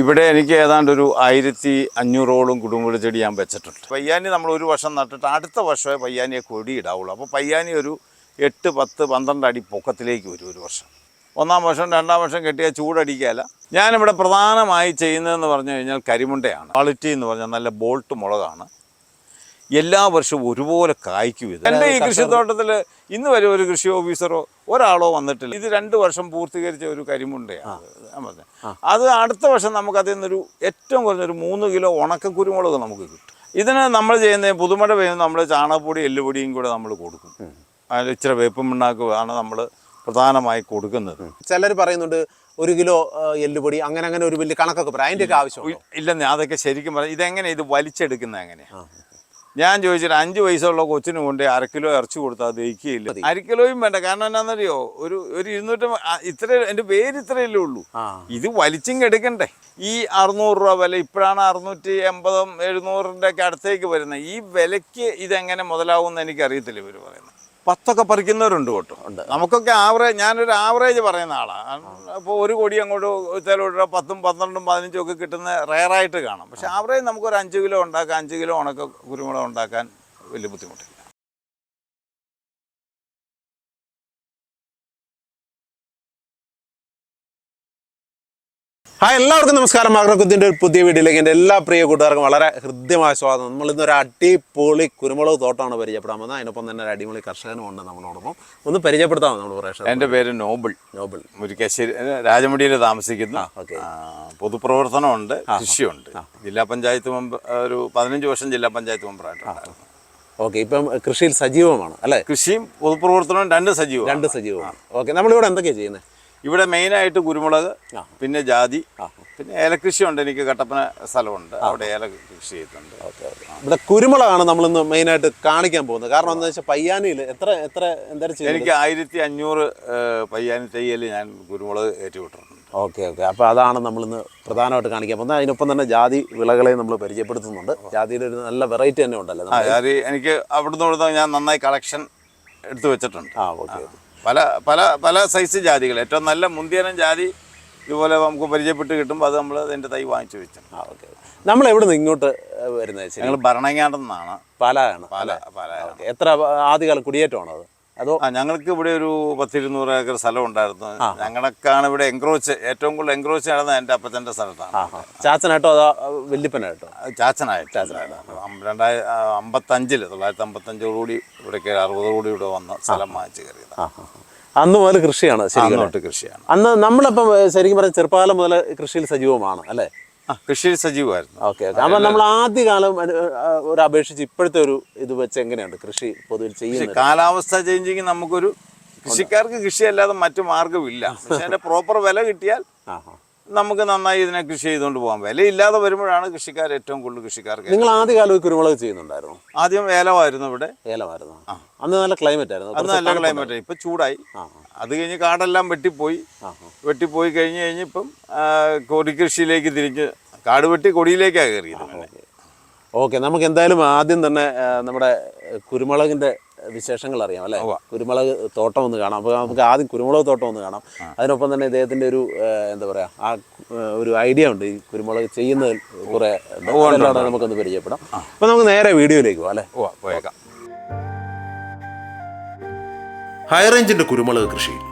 ഇവിടെ എനിക്ക് ഏതാണ്ട് ഒരു 1500ഓളം കുടുംബ ചെടി ഞാൻ വെച്ചിട്ടുണ്ട്. പയ്യാനി നമ്മൾ ഒരു വർഷം നട്ടിട്ട് അടുത്ത വർഷമേ പയ്യാനിയെ കൊടിയിടാവുള്ളൂ. അപ്പോൾ പയ്യാനി ഒരു 8, 10, 12 അടി പൊക്കത്തിലേക്ക് വരും ഒരു വർഷം. ഒന്നാം വർഷം രണ്ടാം വർഷം കെട്ടിയാൽ ചൂടടിക്കുകയല്ല. ഞാനിവിടെ പ്രധാനമായി ചെയ്യുന്നതെന്ന് പറഞ്ഞു കഴിഞ്ഞാൽ കരിമുണ്ടയാണ്. ക്വാളിറ്റി എന്ന് പറഞ്ഞാൽ നല്ല ബോൾട്ട് മുളകാണ്. എല്ലാ വർഷവും ഒരുപോലെ കായ്ക്കും. ഇത് എൻ്റെ ഈ കൃഷിത്തോട്ടത്തിൽ ഇന്ന് വരെ ഒരു കൃഷി ഓഫീസറോ ഒരാളോ വന്നിട്ടില്ല. ഇത് 2 വർഷം പൂർത്തീകരിച്ച ഒരു കരിമുണ്ടയാണ്. അത് അടുത്ത വർഷം നമുക്കതിൽ നിന്നൊരു ഏറ്റവും കുറഞ്ഞൊരു 3 കിലോ ഉണക്ക കുരുമുളക് നമുക്ക് കിട്ടും. ഇതിന് നമ്മൾ ചെയ്യുന്നത് പുതുമഴ പെയ്യുമ്പോൾ നമ്മൾ ചാണകപ്പൊടി എല്ലുപൊടിയും കൂടെ നമ്മൾ കൊടുക്കും. അതിൽ ഇച്ചിരി വേപ്പും പിണ്ണാക്കും ആണ് നമ്മൾ പ്രധാനമായി കൊടുക്കുന്നത്. ചിലർ പറയുന്നുണ്ട് 1 കിലോ എല്ലുപൊടി അങ്ങനെ ഒരു വലിയ കണക്കൊക്കെ പറയാം. അതിൻ്റെയൊക്കെ ആവശ്യം ഇല്ലെന്ന് അതൊക്കെ ശരിക്കും പറയാം. ഇതെങ്ങനെ ഇത് വലിച്ചെടുക്കുന്നത് എങ്ങനെയാണ് ഞാൻ ചോദിച്ചിട്ട് 5 വയസ്സുള്ള കൊച്ചിന് കൊണ്ട് 1/2 കിലോ ഇറച്ചി കൊടുത്താൽ അത് ദഹിക്കുകയില്ല. 1/2 കിലോയും വേണ്ട. കാരണം എന്നാന്നറിയോ, ഒരു 200 ഇത്ര എൻ്റെ പേര് ഇത്രയല്ലേ ഉള്ളൂ. ഇത് വലിച്ചിങ് എടുക്കണ്ടേ. ഈ 600 രൂപ വില ഇപ്പോഴാണ് 680, 700 ഒക്കെ അടുത്തേക്ക് വരുന്നത്. ഈ വിലയ്ക്ക് ഇതെങ്ങനെ മുതലാവുമെന്ന് എനിക്കറിയത്തില്ല. ഇവർ പറയുന്നത് 10ഒക്കെ പറിക്കുന്നവരുണ്ട് കേട്ടോ. നമുക്കൊക്കെ ആവറേജ്, ഞാനൊരു ആവറേജ് പറയുന്ന ആളാണ്. അപ്പോൾ ഒരു കൊടി അങ്ങോട്ട് ചിലവിടെ 10, 12, 15 ഒക്കെ കിട്ടുന്ന റെയറായിട്ട് കാണാം. പക്ഷെ ആവറേജ് നമുക്കൊരു 5 കിലോ ഉണ്ടാക്കാൻ, 5 കിലോ ഉണക്ക കുരുമുളക് ഉണ്ടാക്കാൻ വലിയ ബുദ്ധിമുട്ടില്ല. ഹായ്, എല്ലാവർക്കും നമസ്കാരം. അഗ്രക്കുത്തിൻ്റെ ഒരു പുതിയ വീഡിയോയിലേക്ക് എൻ്റെ എല്ലാ പ്രിയ കൂട്ടുകാർക്കും വളരെ ഹൃദ്യമായ സ്വാഗതം. നമ്മളിന്നൊരു അടിപൊളി കുരുമുളക് തോട്ടമാണ് പരിചയപ്പെടാൻ പോകുന്നത്. അതിനൊപ്പം തന്നെ ഒരു അടിപൊളി കർഷകനുമുണ്ട് നമ്മളോടൊപ്പം. ഒന്ന് പരിചയപ്പെടുത്താമോ നമ്മൾ പ്രേക്ഷകർ? എൻ്റെ പേര് നോബിൾ മുരിക്കാശ്ശേരി, രാജമുടിയിൽ താമസിക്കുന്നു. പൊതുപ്രവർത്തനമുണ്ട്, കൃഷിയുണ്ട്. ജില്ലാ പഞ്ചായത്ത് മെമ്പർ, ഒരു 15 വർഷം ജില്ലാ പഞ്ചായത്ത് മെമ്പറായിട്ടുണ്ടായിരുന്നു. ഓക്കെ, ഇപ്പം കൃഷിയിൽ സജീവമാണ് അല്ലേ? കൃഷിയും പൊതുപ്രവർത്തനവും രണ്ട് സജീവമാണ്. ഓക്കെ, നമ്മളിവിടെ എന്തൊക്കെയാണ് ചെയ്യുന്നത്? ഇവിടെ മെയിനായിട്ട് കുരുമുളക്, പിന്നെ ജാതി, പിന്നെ ഏലകൃഷിയുണ്ട്. എനിക്ക് കട്ടപ്പന സ്ഥലമുണ്ട്, അവിടെ ഏല കൃഷി ചെയ്യുന്നുണ്ട്. ഇവിടെ കുരുമുളകാണ് നമ്മളിന്ന് മെയിനായിട്ട് കാണിക്കാൻ പോകുന്നത്. കാരണം എന്താ വെച്ചാൽ പയ്യാനിയിൽ എന്തായാലും എനിക്ക് 1500 പയ്യാനി തയ്യൽ ഞാൻ കുരുമുളക് ഏറ്റുവിട്ടിട്ടുണ്ട്. ഓക്കെ, അപ്പോൾ അതാണ് നമ്മളിന്ന് പ്രധാനമായിട്ട് കാണിക്കാൻ പോകുന്നത്. അതിനൊപ്പം തന്നെ ജാതി വിളകളെ നമ്മൾ പരിചയപ്പെടുത്തുന്നുണ്ട്. ജാതിയുടെ ഒരു നല്ല വെറൈറ്റി തന്നെ ഉണ്ടല്ലോ. ജാതി എനിക്ക് അവിടുന്ന് ഞാൻ നന്നായി കളക്ഷൻ എടുത്തു വെച്ചിട്ടുണ്ട്. ഓക്കെ, പല പല പല സൈസ് ജാതികൾ, ഏറ്റവും നല്ല മുന്തിയനം ജാതി ഇതുപോലെ നമുക്ക് പരിചയപ്പെട്ട് കിട്ടുമ്പോൾ അത് നമ്മൾ അതിൻ്റെ തൈ വാങ്ങിച്ചു വെച്ചു. ഓക്കെ, നമ്മൾ എവിടെ നിന്ന് ഇങ്ങോട്ട് വരുന്നത്? ഞങ്ങൾ ഭരണങ്ങാടെന്നാണ്. പാലായാണ്. എത്ര ആദ്യകാലം കുടിയേറ്റമാണോ അത്? അതോ? ഞങ്ങൾക്ക് ഇവിടെ ഒരു 10-200 ഏക്കർ സ്ഥലം ഉണ്ടായിരുന്നു. ഞങ്ങൾക്കാണ് ഇവിടെ ഏറ്റവും കൂടുതൽ എൻക്രോച്ച് നടന്നത് എൻ്റെ അപ്പച്ചൻ്റെ സ്ഥലത്താണ്. ചാച്ചനായിട്ടോ അതോ വല്യപ്പനായിട്ടോ? ചാച്ചനായിട്ട് 1955 ഇവിടേക്ക് 60 ഇവിടെ വന്ന് സ്ഥലം വാങ്ങിച്ച് കയറിയത്. അന്ന് മുതൽ കൃഷിയാണ്? കൃഷിയാണ്. അന്ന് നമ്മളിപ്പം ശരിക്കും പറഞ്ഞാൽ ചെറുപ്പകാലം മുതൽ കൃഷിയിൽ സജീവമാണ് അല്ലേ? കൃഷിയിൽ സജീവമായിരുന്നു. ഓക്കെ, അപ്പം നമ്മൾ ആദ്യകാലം ഒരു അപേക്ഷിച്ച് ഇപ്പോഴത്തെ ഒരു ഇത് വെച്ച് എങ്ങനെയുണ്ട് കൃഷി പൊതുവിൽ ചെയ്യുന്നത്? കാലാവസ്ഥ ചേഞ്ചിങ് നമുക്കൊരു കൃഷിക്കാർക്ക് കൃഷി അല്ലാതെ മറ്റു മാർഗ്ഗമില്ല. പക്ഷെ അതിന്റെ പ്രോപ്പർ വില കിട്ടിയാൽ നമുക്ക് നന്നായി ഇതിനെ കൃഷി ചെയ്തുകൊണ്ട് പോകാം. വിലയില്ലാതെ വരുമ്പോഴാണ് കൃഷിക്കാർ ഏറ്റവും കൂടുതൽ കൃഷിക്കാർക്ക്. നിങ്ങൾ ആദ്യകാലം കുരുമുളക് ചെയ്യുന്നുണ്ടായിരുന്നു? ആദ്യം ഏലമായിരുന്നു. ഇവിടെ ഏലമായിരുന്നു. അന്ന് നല്ല ക്ലൈമറ്റ് ആയിരുന്നു. അന്ന് നല്ല ക്ലൈമറ്റ്. ഇപ്പം ചൂടായി. അത് കഴിഞ്ഞ് കാടെല്ലാം വെട്ടിപ്പോയി കഴിഞ്ഞ് ഇപ്പം കൊടിക്കൃഷിയിലേക്ക് തിരിഞ്ഞ് കാട് വെട്ടി കൊടിയിലേക്കാണ് കയറിയത്. ഓക്കെ, നമുക്ക് എന്തായാലും ആദ്യം തന്നെ നമ്മുടെ കുരുമുളകിൻ്റെ വിശേഷങ്ങൾ അറിയാം അല്ലേ? കുരുമുളക് തോട്ടം ഒന്ന് കാണാം. അപ്പോൾ നമുക്ക് ആദ്യം കുരുമുളക് തോട്ടം ഒന്ന് കാണാം. അതിനൊപ്പം തന്നെ ഇദ്ദേഹത്തിൻ്റെ ഒരു എന്താ പറയുക, ആ ഒരു ഐഡിയ ഉണ്ട് ഈ കുരുമുളക് ചെയ്യുന്നതിൽ കുറേ നമുക്കൊന്ന് പരിചയപ്പെടാം. അപ്പോൾ നമുക്ക് നേരെ വീഡിയോയിലേക്ക് പോകാം അല്ലേ? പോയേക്കാം. ഹൈറേഞ്ചിൻ്റെ കുരുമുളക് കൃഷിയിൽ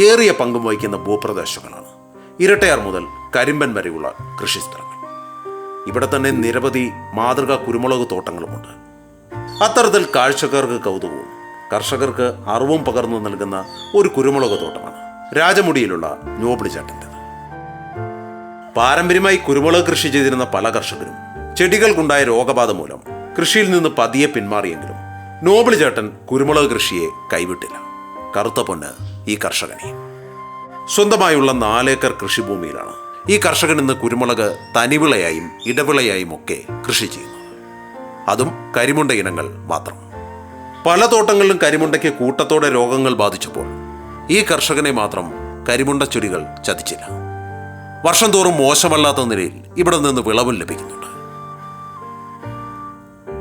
ഏറിയ പങ്കും വഹിക്കുന്ന ഭൂപ്രദേശങ്ങളാണ് ഇരട്ടയാർ മുതൽ കരിമ്പൻ വരെയുള്ള കൃഷിസ്ഥലങ്ങൾ. ഇവിടെ തന്നെ നിരവധി മാതൃകാ കുരുമുളക് തോട്ടങ്ങളുമുണ്ട്. അത്തരത്തിൽ കാഴ്ചക്കാർക്ക് കൗതുകവും കർഷകർക്ക് അറിവും പകർന്നു നൽകുന്ന ഒരു കുരുമുളക് തോട്ടമാണ് രാജമുടിയിലുള്ള നോബിൾ ചേട്ടൻ്റെത്. പാരമ്പര്യമായി കുരുമുളക് കൃഷി ചെയ്തിരുന്ന പല കർഷകരും ചെടികൾക്കുണ്ടായ രോഗബാധ മൂലം കൃഷിയിൽ നിന്ന് പതിയെ പിന്മാറിയെങ്കിലും നോബിൾ ചേട്ടൻ കുരുമുളക് കൃഷിയെ കൈവിട്ടില്ല. കറുത്ത പൊന്ന് ഈ കർഷകനെ. സ്വന്തമായുള്ള 4 ഏക്കർ കൃഷിഭൂമിയിലാണ് ഈ കർഷകൻ ഇന്ന് കുരുമുളക് തനിവിളയായും ഇടവിളയായും ഒക്കെ കൃഷി ചെയ്യുന്നത്. അതും കരിമുണ്ട ഇനങ്ങൾ മാത്രം. പല തോട്ടങ്ങളിലും കരിമുണ്ടയ്ക്ക് കൂട്ടത്തോടെ രോഗങ്ങൾ ബാധിച്ചപ്പോൾ ഈ കർഷകനെ മാത്രം കരിമുണ്ട ചെടികൾ ചതിച്ചില്ല. വർഷം തോറും മോശമല്ലാത്ത നിലയിൽ ഇവിടെ നിന്ന് വിളവും ലഭിക്കുന്നുണ്ട്.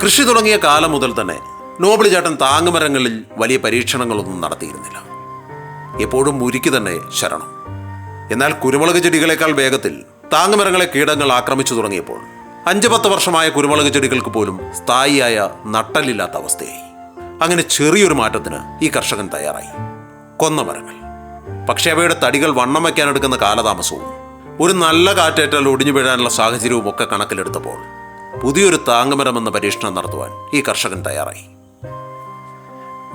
കൃഷി തുടങ്ങിയ കാലം മുതൽ തന്നെ നോബിൾ ചേട്ടൻ താങ്ങുമരങ്ങളിൽ വലിയ പരീക്ഷണങ്ങളൊന്നും നടത്തിയിരുന്നില്ല. എപ്പോഴും മുരിക്ക് തന്നെ ശരണം. എന്നാൽ കുരുമുളക് ചെടികളെക്കാൾ വേഗത്തിൽ താങ്ങുമരങ്ങളെ കീടങ്ങൾ ആക്രമിച്ചു തുടങ്ങിയപ്പോൾ 5-10 വർഷമായ കുരുമുളക് ചെടികൾക്ക് പോലും സ്ഥായിയായ നട്ടലില്ലാത്ത അവസ്ഥയായി. അങ്ങനെ ചെറിയൊരു മാറ്റത്തിന് ഈ കർഷകൻ തയ്യാറായി. കൊന്ന മരങ്ങൾ. പക്ഷേ അവയുടെ തടികൾ വണ്ണം വയ്ക്കാനെടുക്കുന്ന കാലതാമസവും ഒരു നല്ല കാറ്റേറ്റാൽ ഒടിഞ്ഞു വീഴാനുള്ള സാഹചര്യവും ഒക്കെ കണക്കിലെടുത്തപ്പോൾ പുതിയൊരു താങ്ങുമരം എന്ന പരീക്ഷണം നടത്തുവാൻ ഈ കർഷകൻ തയ്യാറായി.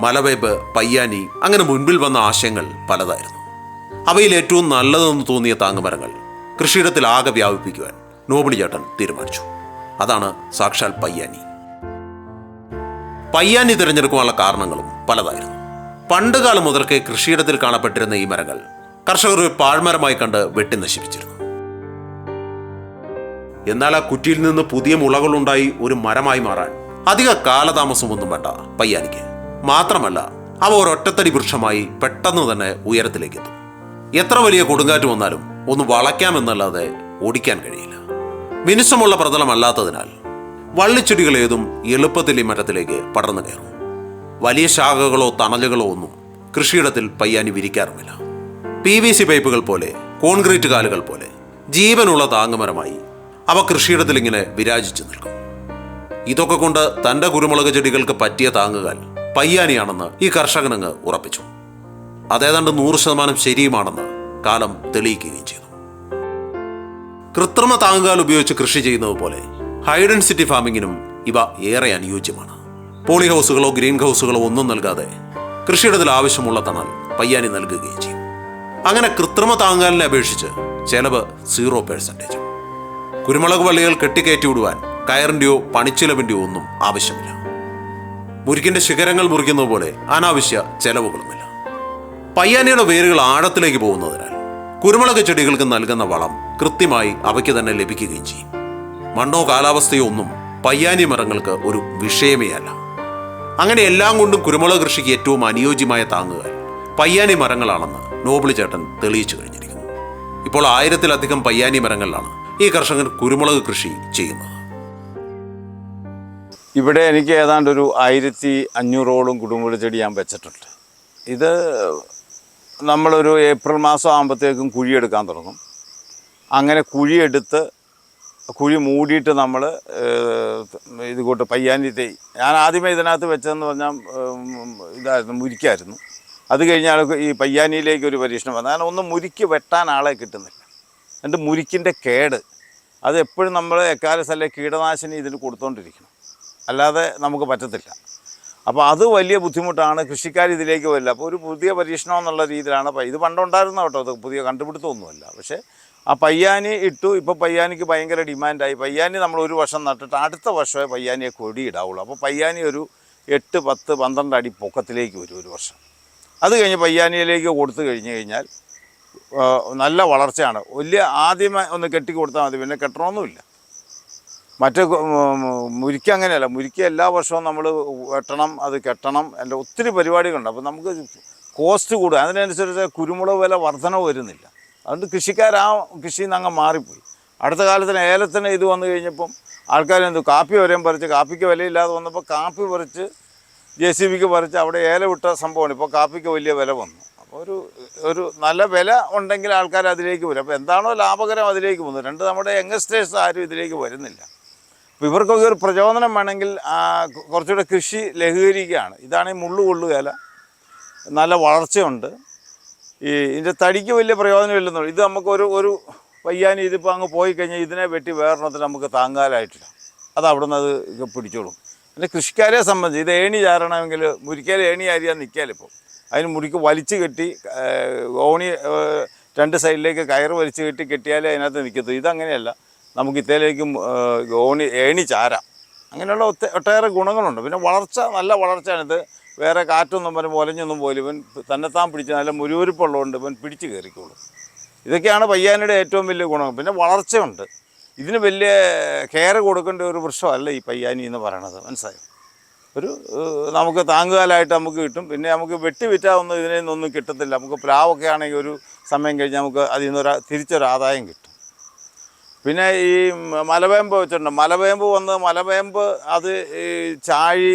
മലവേപ്പ്, പയ്യാനി, അങ്ങനെ മുൻപിൽ വന്ന ആശയങ്ങൾ പലതായിരുന്നു. അവയിൽ ഏറ്റവും നല്ലതെന്ന് തോന്നിയ താങ്ങുമരങ്ങൾ കൃഷിയിടത്തിൽ ആകെ വ്യാപിപ്പിക്കുവാൻ നോബിളി ചേട്ടൻ തീരുമാനിച്ചു. അതാണ് സാക്ഷാൽ പയ്യാനി. പയ്യാനി തിരഞ്ഞെടുക്കുവാനുള്ള കാരണങ്ങളും പലതായിരുന്നു. പണ്ടുകാലം മുതൽക്കേ കൃഷിയിടത്തിൽ കാണപ്പെട്ടിരുന്ന ഈ മരങ്ങൾ കർഷകർ ഒരു പാഴ്മരമായി കണ്ട് വെട്ടി നശിപ്പിച്ചിരുന്നു. എന്നാൽ ആ കുറ്റിയിൽ നിന്ന് പുതിയ മുളകളുണ്ടായി ഒരു മരമായി മാറാൻ അധിക കാലതാമസമൊന്നും വേണ്ട പയ്യാനിക്ക്. മാത്രമല്ല, അവ ഒരൊറ്റത്തടി വൃക്ഷമായി പെട്ടെന്ന് തന്നെ ഉയരത്തിലേക്ക് എത്തും. എത്ര വലിയ കൊടുങ്കാറ്റ് വന്നാലും ഒന്ന് വളയ്ക്കാമെന്നല്ലാതെ ഓടിക്കാൻ കഴിയില്ല. മിനുസമുള്ള പ്രതലമല്ലാത്തതിനാൽ വള്ളിച്ചെടികൾ ഏതും എളുപ്പത്തിൽ ഈ മരത്തിലേക്ക് പടർന്നു കയറും. വലിയ ശാഖകളോ തണലുകളോ ഒന്നും കൃഷിയിടത്തിൽ പയ്യാനി വിരിക്കാറുമില്ല. PVC പൈപ്പുകൾ പോലെ, കോൺക്രീറ്റ് കാലുകൾ പോലെ ജീവനുള്ള താങ്ങുമരമായി അവ കൃഷിയിടത്തിൽ ഇങ്ങനെ വിരാജിച്ചു നിൽക്കും. ഇതൊക്കെ കൊണ്ട് തൻ്റെ കുരുമുളക് ചെടികൾക്ക് പറ്റിയ താങ്ങുകാൽ പയ്യാനിയാണെന്ന് ഈ കർഷകനങ്ങ് ഉറപ്പിച്ചു. അതേതാണ്ട് 100% ശരിയുമാണെന്ന് കാലം തെളിയിക്കുകയും ചെയ്തു. കൃത്രിമ താങ്ങുകാൽ ഉപയോഗിച്ച് കൃഷി ചെയ്യുന്നത് പോലെ ഹൈ ഡെൻസിറ്റി ഫാമിങ്ങിനും ഇവ ഏറെ അനുയോജ്യമാണ്. പോളി ഹൗസുകളോ ഗ്രീൻ ഹൗസുകളോ ഒന്നും നൽകാതെ കൃഷിയിടത്തിൽ ആവശ്യമുള്ള തണൽ പയ്യാനി നൽകുകയും ചെയ്യും. അങ്ങനെ കൃത്രിമ താങ്ങുകാലിനെ അപേക്ഷിച്ച് ചെലവ് 0%. കുരുമുളക് വള്ളികൾ കെട്ടിക്കയറ്റി വിടുവാൻ കയറിൻ്റെയോ പണിച്ചിലവിൻ്റെയോ ഒന്നും ആവശ്യമില്ല. മുരിക്കിൻ്റെ ശിഖരങ്ങൾ മുറിക്കുന്നത് പോലെ അനാവശ്യ ചെലവുകളുമില്ല. പയ്യാനിയുടെ വേരുകൾ ആഴത്തിലേക്ക് പോകുന്നതിനാൽ കുരുമുളക് ചെടികൾക്ക് നൽകുന്ന വളം കൃത്യമായി അവയ്ക്ക് തന്നെ ലഭിക്കുകയും ചെയ്യും. മണ്ണോ കാലാവസ്ഥയോ ഒന്നും പയ്യാനി മരങ്ങൾക്ക് ഒരു വിഷയമേ അല്ല. അങ്ങനെ എല്ലാം കൊണ്ടും കുരുമുളക് കൃഷിക്ക് ഏറ്റവും അനുയോജ്യമായ താങ്ങുകാൽ പയ്യാനി മരങ്ങളാണെന്ന് നോബിളി ചേട്ടൻ തെളിയിച്ചു കഴിഞ്ഞിരിക്കുന്നു. ഇപ്പോൾ 1000-ലധികം പയ്യാനി മരങ്ങളിലാണ് ഈ കർഷകൻ കുരുമുളക് കൃഷി ചെയ്യുന്നത്. ഇവിടെ എനിക്ക് ഏതാണ്ട് ഒരു 1500ഓളം കുരുമുളക് ചെടി ഞാൻ വെച്ചിട്ടുണ്ട്. ഇത് നമ്മളൊരു ഏപ്രിൽ മാസം ആകുമ്പോഴത്തേക്കും കുഴിയെടുക്കാൻ തുടങ്ങും. അങ്ങനെ കുഴിയെടുത്ത് കുഴി മൂടിയിട്ട് നമ്മൾ ഇത് കൂട്ട് പയ്യാനി തൈ, ഞാൻ ആദ്യമേ ഇതിനകത്ത് വെച്ചതെന്ന് പറഞ്ഞാൽ ഇതായിരുന്നു, മുരിക്കായിരുന്നു. അത് കഴിഞ്ഞാൽ ഈ പയ്യാനിയിലേക്ക് ഒരു പരീക്ഷണം വന്നു. കാരണം ഒന്ന് മുരിക്ക് വെട്ടാൻ ആളെ കിട്ടുന്നില്ല. എന്നിട്ട് മുരിക്കിൻ്റെ കേട് അത് എപ്പോഴും നമ്മൾ എക്കാലത്തല്ലേ കീടനാശിനി ഇതിന് കൊടുത്തുകൊണ്ടിരിക്കണം, അല്ലാതെ നമുക്ക് പറ്റത്തില്ല. അപ്പോൾ അത് വലിയ ബുദ്ധിമുട്ടാണ്. കൃഷിക്കാർ ഇതിലേക്ക് വരില്ല. അപ്പോൾ ഒരു പുതിയ പരീക്ഷണം എന്നുള്ള രീതിയിലാണ്. ഇത് പണ്ടുണ്ടായിരുന്ന കേട്ടോ, അത് പുതിയ കണ്ടുപിടുത്തമൊന്നുമല്ല. പക്ഷേ ആ പയ്യാനി ഇട്ടു. ഇപ്പോൾ പയ്യാനിക്ക് ഭയങ്കര ഡിമാൻഡായി. പയ്യാനി നമ്മൾ ഒരു വർഷം നട്ടിട്ട് അടുത്ത വർഷമേ പയ്യാനിയെ കൊടിയിടാവുള്ളൂ. അപ്പോൾ പയ്യാനി ഒരു 8, 10, 12 അടി പൊക്കത്തിലേക്ക് വരും ഒരു വർഷം. അത് കഴിഞ്ഞ് പയ്യാനിയിലേക്ക് കൊടുത്തു കഴിഞ്ഞാൽ നല്ല വളർച്ചയാണ്. വലിയ ആദ്യമേ ഒന്ന് കെട്ടി കൊടുത്താൽ മതി, പിന്നെ കെട്ടണമൊന്നുമില്ല. മറ്റേ മുരിക്ക അങ്ങനെയല്ല. മുരിക്ക എല്ലാ വർഷവും നമ്മൾ വെട്ടണം, അത് കെട്ടണം, എൻ്റെ ഒത്തിരി പരിപാടികളുണ്ട്. അപ്പോൾ നമുക്ക് കോസ്റ്റ് കൂടുക. അതിനനുസരിച്ച് കുരുമുളക് വില വർധനവ് വരുന്നില്ല. അതുകൊണ്ട് കൃഷിക്കാർ ആ കൃഷിയിൽ നിന്ന് അങ്ങ് മാറിപ്പോയി. അടുത്ത കാലത്തിന് ഏലത്തിന് ഇത് വന്നു കഴിഞ്ഞപ്പം ആൾക്കാരെന്തു കാപ്പി വരെയും പറിച്ച്, കാപ്പിക്ക് വിലയില്ലാതെ വന്നപ്പോൾ കാപ്പി പറിച്ച് JCBക്ക് പറിച്ച് അവിടെ ഏലം ഇട്ട സംഭവമാണ്. ഇപ്പോൾ കാപ്പിക്ക് വലിയ വില വന്നു. അപ്പോൾ ഒരു നല്ല വില ഉണ്ടെങ്കിൽ ആൾക്കാർ അതിലേക്ക് വരും. അപ്പോൾ എന്താണോ ലാഭകരം അതിലേക്ക് പോകുന്നത്. രണ്ട് നമ്മുടെ യങ്സ്റ്റേഴ്സ് ആരും ഇതിലേക്ക് വരുന്നില്ല. അപ്പോൾ ഇവർക്കൊക്കെ ഒരു പ്രചോദനം വേണമെങ്കിൽ കുറച്ചുകൂടെ കൃഷി ലഘൂകരിക്കുകയാണ്. ഇതാണെങ്കിൽ മുള്ളു കൊള്ളുകയില്ല, നല്ല വളർച്ചയുണ്ട്. ഇതിൻ്റെ തടിക്ക് വലിയ പ്രയോജനമില്ലെന്നുള്ളൂ. ഇത് നമുക്കൊരു പയ്യാനി ഇതിപ്പോൾ അങ്ങ് പോയി കഴിഞ്ഞാൽ ഇതിനെ വെട്ടി വേറെണ്ണത്തിന് നമുക്ക് താങ്ങാനായിട്ടില്ല. അത് അവിടെ നിന്ന് അത് പിടിച്ചോളും. പിന്നെ കൃഷിക്കാരെ സംബന്ധിച്ച് ഇത് ഏണി ചാരണമെങ്കിൽ മുരിക്കൽ ഏണി ആരിയാൻ നിൽക്കാലിപ്പോൾ. അതിന് മുറിക്ക് വലിച്ചു കെട്ടി ഓണി 2 സൈഡിലേക്ക് കയറ് വലിച്ചു കെട്ടിയാലേ അതിനകത്ത് നിൽക്കത്തു. ഇതങ്ങനെയല്ല, നമുക്ക് ഇത്തേലേക്കും ഏണി ചാരാം. അങ്ങനെയുള്ള ഒട്ടേറെ ഗുണങ്ങളുണ്ട്. പിന്നെ വളർച്ച നല്ല വളർച്ചയാണിത്. വേറെ കാറ്റൊന്നും പറയുമ്പോൾ ഒലഞ്ഞൊന്നും പോലും ഇവൻ തന്നെത്താൻ പിടിച്ച് നല്ല മുരുവരിപ്പുള്ളതുകൊണ്ട് ഇവൻ പിടിച്ച് കയറിക്കോളും. ഇതൊക്കെയാണ് പയ്യാനിയുടെ ഏറ്റവും വലിയ ഗുണം. പിന്നെ വളർച്ചയുണ്ട്. ഇതിന് വലിയ കെയർ കൊടുക്കേണ്ട ഒരു വൃക്ഷമല്ല ഈ പയ്യാനി എന്ന് പറയണത്, മനസ്സിലായോ? നമുക്ക് താങ്ങുകാലായിട്ട് നമുക്ക് കിട്ടും. പിന്നെ നമുക്ക് വെട്ടി വിറ്റാവുന്ന ഇതിൽ നിന്നൊന്നും കിട്ടത്തില്ല. നമുക്ക് പ്ലാവൊക്കെ ആണെങ്കിൽ ഒരു സമയം കഴിഞ്ഞാൽ നമുക്ക് അതിൽ നിന്ന് തിരിച്ചൊരാദായം കിട്ടും. പിന്നെ ഈ മലവേമ്പ് വെച്ചിട്ടുണ്ട്. മലവേമ്പ് അത് ചാഴി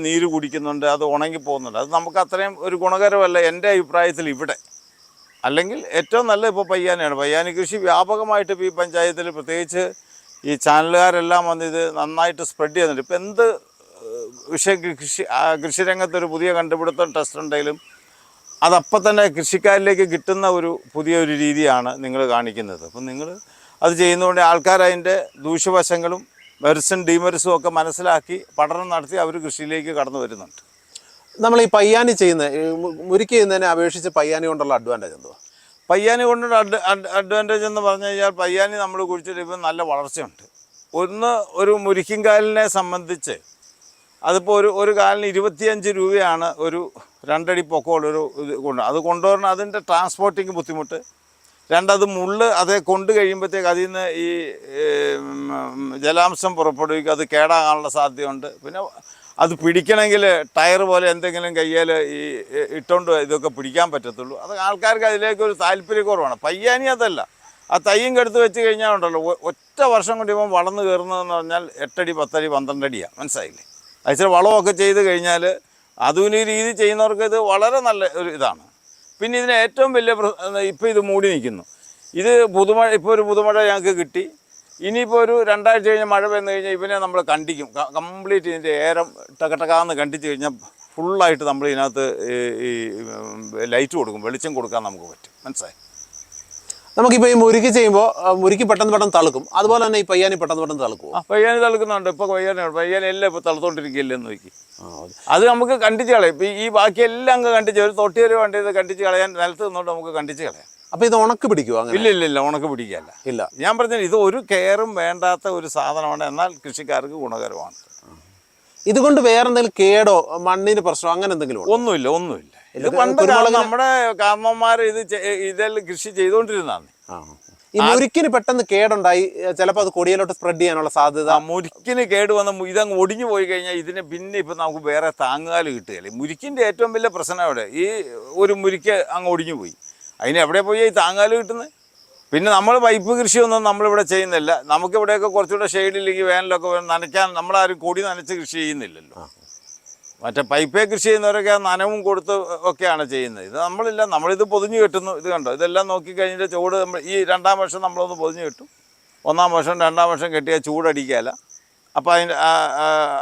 നീര് കുടിക്കുന്നുണ്ട്, അത് ഉണങ്ങി പോകുന്നുണ്ട്. അത് നമുക്ക് അത്രയും ഒരു ഗുണകരമല്ല എൻ്റെ അഭിപ്രായത്തിൽ. ഇവിടെ അല്ലെങ്കിൽ ഏറ്റവും നല്ല ഇപ്പോൾ പയ്യാനിയാണ്. പയ്യാനി കൃഷി വ്യാപകമായിട്ട് ഇപ്പോൾ ഈ പഞ്ചായത്തിൽ പ്രത്യേകിച്ച് ഈ ചാനലുകാരെല്ലാം വന്ന് ഇത് നന്നായിട്ട് സ്പ്രെഡ് ചെയ്യുന്നുണ്ട്. ഇപ്പോൾ എന്ത് കൃഷിരംഗത്തൊരു പുതിയ കണ്ടുപിടുത്തം ടെസ്റ്റ് ഉണ്ടെങ്കിലും അതപ്പം തന്നെ കൃഷിക്കാരിലേക്ക് കിട്ടുന്ന ഒരു പുതിയൊരു രീതിയാണ് നിങ്ങൾ കാണിക്കുന്നത്. അപ്പം നിങ്ങൾ അത് ചെയ്യുന്നതുകൊണ്ട് ആൾക്കാർ അതിൻ്റെ ദൂഷ്യവശങ്ങളും മെറിസും ഡീമെറിസും ഒക്കെ മനസ്സിലാക്കി പഠനം നടത്തി അവർ കൃഷിയിലേക്ക് കടന്നു വരുന്നുണ്ട്. നമ്മൾ ഈ പയ്യാനി ചെയ്യുന്ന മുരിക്ക് ചെയ്യുന്നതിനെ അപേക്ഷിച്ച് പയ്യാനി കൊണ്ടുള്ള അഡ്വാൻറ്റേജ് എന്തുവാ? പയ്യാനി കൊണ്ടുള്ള അഡ്വാൻറ്റേജ് എന്ന് പറഞ്ഞു കഴിഞ്ഞാൽ പയ്യാനി നമ്മൾ കുഴിച്ചിട്ട് ഇപ്പം നല്ല വളർച്ചയുണ്ട്. ഒരു മുരിക്കിൻകാലിനെ സംബന്ധിച്ച് അതിപ്പോൾ ഒരു കാലിന് 25 രൂപയാണ് ഒരു 2 അടി പൊക്കമുള്ളൊരു ഇത് അത് കൊണ്ടുവരണം. അതിൻ്റെ ട്രാൻസ്പോർട്ടിങ് ബുദ്ധിമുട്ട്. അത് മുള്ള് അതേ കൊണ്ട് കഴിയുമ്പോഴത്തേക്ക് അതിൽ നിന്ന് ഈ ജലാംശം പുറപ്പെടുവിക്കും, അത് കേടാകാനുള്ള സാധ്യതയുണ്ട്. പിന്നെ അത് പിടിക്കണമെങ്കിൽ ടയർ പോലെ എന്തെങ്കിലും കയ്യിൽ ഈ ഇട്ടുകൊണ്ട് ഇതൊക്കെ പിടിക്കാൻ പറ്റത്തുള്ളൂ. അത് ആൾക്കാർക്ക് അതിലേക്കൊരു താല്പര്യക്കുറവാണ്. പയ്യാനി അതല്ല, ആ തയ്യും കെടുത്ത് വെച്ച് കഴിഞ്ഞാൽ ഉണ്ടല്ലോ ഒറ്റ വർഷം കൊണ്ട് ഇപ്പം വളർന്നു കയറുന്നതെന്ന് പറഞ്ഞാൽ 8 അടി 10 അടി 12 അടിയാണ്. മനസ്സിലായില്ലേ? അതിൽ വളമൊക്കെ ചെയ്ത് കഴിഞ്ഞാൽ ആധുനിക രീതി ചെയ്യുന്നവർക്ക് ഇത് വളരെ നല്ല ഒരു ഇതാണ്. പിന്നെ ഇതിന് ഏറ്റവും വലിയ ഇപ്പോൾ ഇത് മൂടി നിൽക്കുന്നു. ഇത് പുതുമഴ, ഇപ്പോൾ ഒരു പുതുമഴ ഞങ്ങൾക്ക് കിട്ടി. ഇനിയിപ്പോൾ ഒരു 2 ആഴ്ച കഴിഞ്ഞ് മഴ വന്നു കഴിഞ്ഞാൽ ഇവനെ നമ്മൾ കണ്ടിക്കും. കംപ്ലീറ്റ് ഇതിൻ്റെ ഏരം ടകടകാന്ന് കണ്ടിച്ച് കഴിഞ്ഞാൽ ഫുള്ളായിട്ട് നമ്മൾ ഇതിനകത്ത് ഈ ലൈറ്റ് കൊടുക്കും, വെളിച്ചം കൊടുക്കാൻ നമുക്ക് പറ്റും. മനസ്സിലായി? നമുക്കിപ്പോൾ ഈ മുരിക്ക് ചെയ്യുമ്പോൾ മുരിക്ക് പെട്ടെന്ന് തളുക്കും. അതുപോലെ തന്നെ ഈ പയ്യാനി പെട്ടെന്ന് തളുക്കും. പയ്യാനി തളുക്കുന്നുണ്ട്. ഇപ്പോൾ പയ്യാനി എല്ലാം ഇപ്പോൾ തളുത്തോണ്ടിരിക്കുകയല്ലേ എന്ന് നോക്കി. അത് നമുക്ക് കണ്ടിച്ച് കളയാം. ഇപ്പം ഈ ബാക്കിയെല്ലാം അങ്ങ് കണ്ടിച്ച് ഒരു തൊട്ടിയൊരു വണ്ടി ഇത് കണ്ടിച്ച് കളയാൻ നിലത്ത് നിന്നോട്ട് നമുക്ക് കണ്ടിച്ച് കളയാം. അപ്പോൾ ഇത് ഉണക്ക് പിടിക്കുമോ? ഇല്ല, ഉണക്ക് പിടിക്കുകയല്ല. ഇല്ല, ഞാൻ പറഞ്ഞത് ഇത് ഒരു കെയറും വേണ്ടാത്ത ഒരു സാധനമാണ്, എന്നാൽ കൃഷിക്കാർക്ക് ഗുണകരമാണ്. ഇതുകൊണ്ട് വേറെ എന്തെങ്കിലും കേടോ മണ്ണിന് പ്രശ്നമോ അങ്ങനെ എന്തെങ്കിലും? ഒന്നുമില്ല. ഇത് പണ്ട് നമ്മുടെ കാരണവന്മാർ ഇതെല്ലാം കൃഷി ചെയ്തുകൊണ്ടിരുന്നതാണ്. ഈ മുരിക്കിന് പെട്ടെന്ന് കേടുണ്ടായി ചിലപ്പോൾ അത് കൊടിയിലോട്ട് സ്പ്രെഡ് ചെയ്യാനുള്ള സാധ്യത. മുരിക്കിന് കേട് വന്ന് ഇതങ്ങ് ഒടിഞ്ഞു പോയി കഴിഞ്ഞാൽ ഇതിന് പിന്നെ ഇപ്പം നമുക്ക് വേറെ താങ്ങുകാല് കിട്ടുകയില്ല. മുരിക്കിൻ്റെ ഏറ്റവും വലിയ പ്രശ്നം എവിടെ? ഈ ഒരു മുരിക്ക് അങ്ങ് ഒടിഞ്ഞു പോയി, അതിന് എവിടെ പോയി ഈ താങ്ങാല് കിട്ടുന്നത്? പിന്നെ നമ്മൾ പൈപ്പ് കൃഷിയൊന്നും നമ്മളിവിടെ ചെയ്യുന്നില്ല. നമുക്കിവിടെയൊക്കെ കുറച്ചുകൂടെ ഷെയ്ഡിലേക്ക് വേനലൊക്കെ നനയ്ക്കാൻ നമ്മളാരും കൊടി നനച്ച് കൃഷി ചെയ്യുന്നില്ലല്ലോ. മറ്റേ പൈപ്പേ കൃഷി ചെയ്യുന്നവരൊക്കെ നനവും കൊടുത്ത് ഒക്കെയാണ് ചെയ്യുന്നത്. ഇത് നമ്മളില്ല, നമ്മളിത് പൊതിഞ്ഞ് കെട്ടുന്നു. ഇത് കണ്ടോ, ഇതെല്ലാം നോക്കിക്കഴിഞ്ഞിട്ട് ചൂട് ഈ 2-ാം വർഷം നമ്മളൊന്ന് പൊതിഞ്ഞ് കെട്ടും. 1-ാം വർഷം 2-ാം വർഷം കെട്ടിയാൽ ചൂടടിക്കുകയില്ല. അപ്പോൾ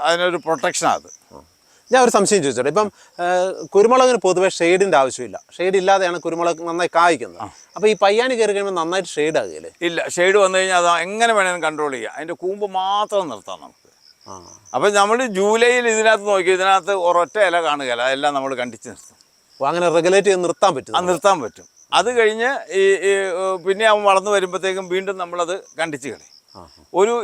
അതിനൊരു പ്രൊട്ടക്ഷനാണ് അത്. ഞാൻ ഒരു സംശയം ചോദിച്ചോട്ടെ. ഇപ്പം കുരുമുളകിന് പൊതുവേ ഷെയ്ഡിൻ്റെ ആവശ്യമില്ല. ഷെയ്ഡ് ഇല്ലാതെയാണ് കുരുമുളക് നന്നായി കായ്ക്കുന്നത്. അപ്പോൾ ഈ പയ്യാനി കയറി കഴിയുമ്പോൾ നന്നായിട്ട് ഷെയ്ഡ് ആകുകയല്ലേ? ഇല്ല, ഷെയ്ഡ് വന്നു കഴിഞ്ഞാൽ അത് എങ്ങനെ വേണമെങ്കിലും കൺട്രോൾ ചെയ്യാം. അതിൻ്റെ കൂമ്പ് മാത്രം നിർത്താം നമുക്ക്. അപ്പം നമ്മൾ ജൂലൈയിൽ ഇതിനകത്ത് നോക്കി, ഇതിനകത്ത് ഒരൊറ്റ ഇല കാണുകയില്ല, അതെല്ലാം നമ്മൾ കണ്ടിച്ച് നിർത്തും. അങ്ങനെ റെഗുലേറ്റ് ചെയ്ത് നിർത്താൻ പറ്റും? നിർത്താൻ പറ്റും. അത് കഴിഞ്ഞ് പിന്നെ അവൻ വളർന്നു വരുമ്പോഴത്തേക്കും വീണ്ടും നമ്മളത് കണ്ടിച്ച് കളയും. ഒരു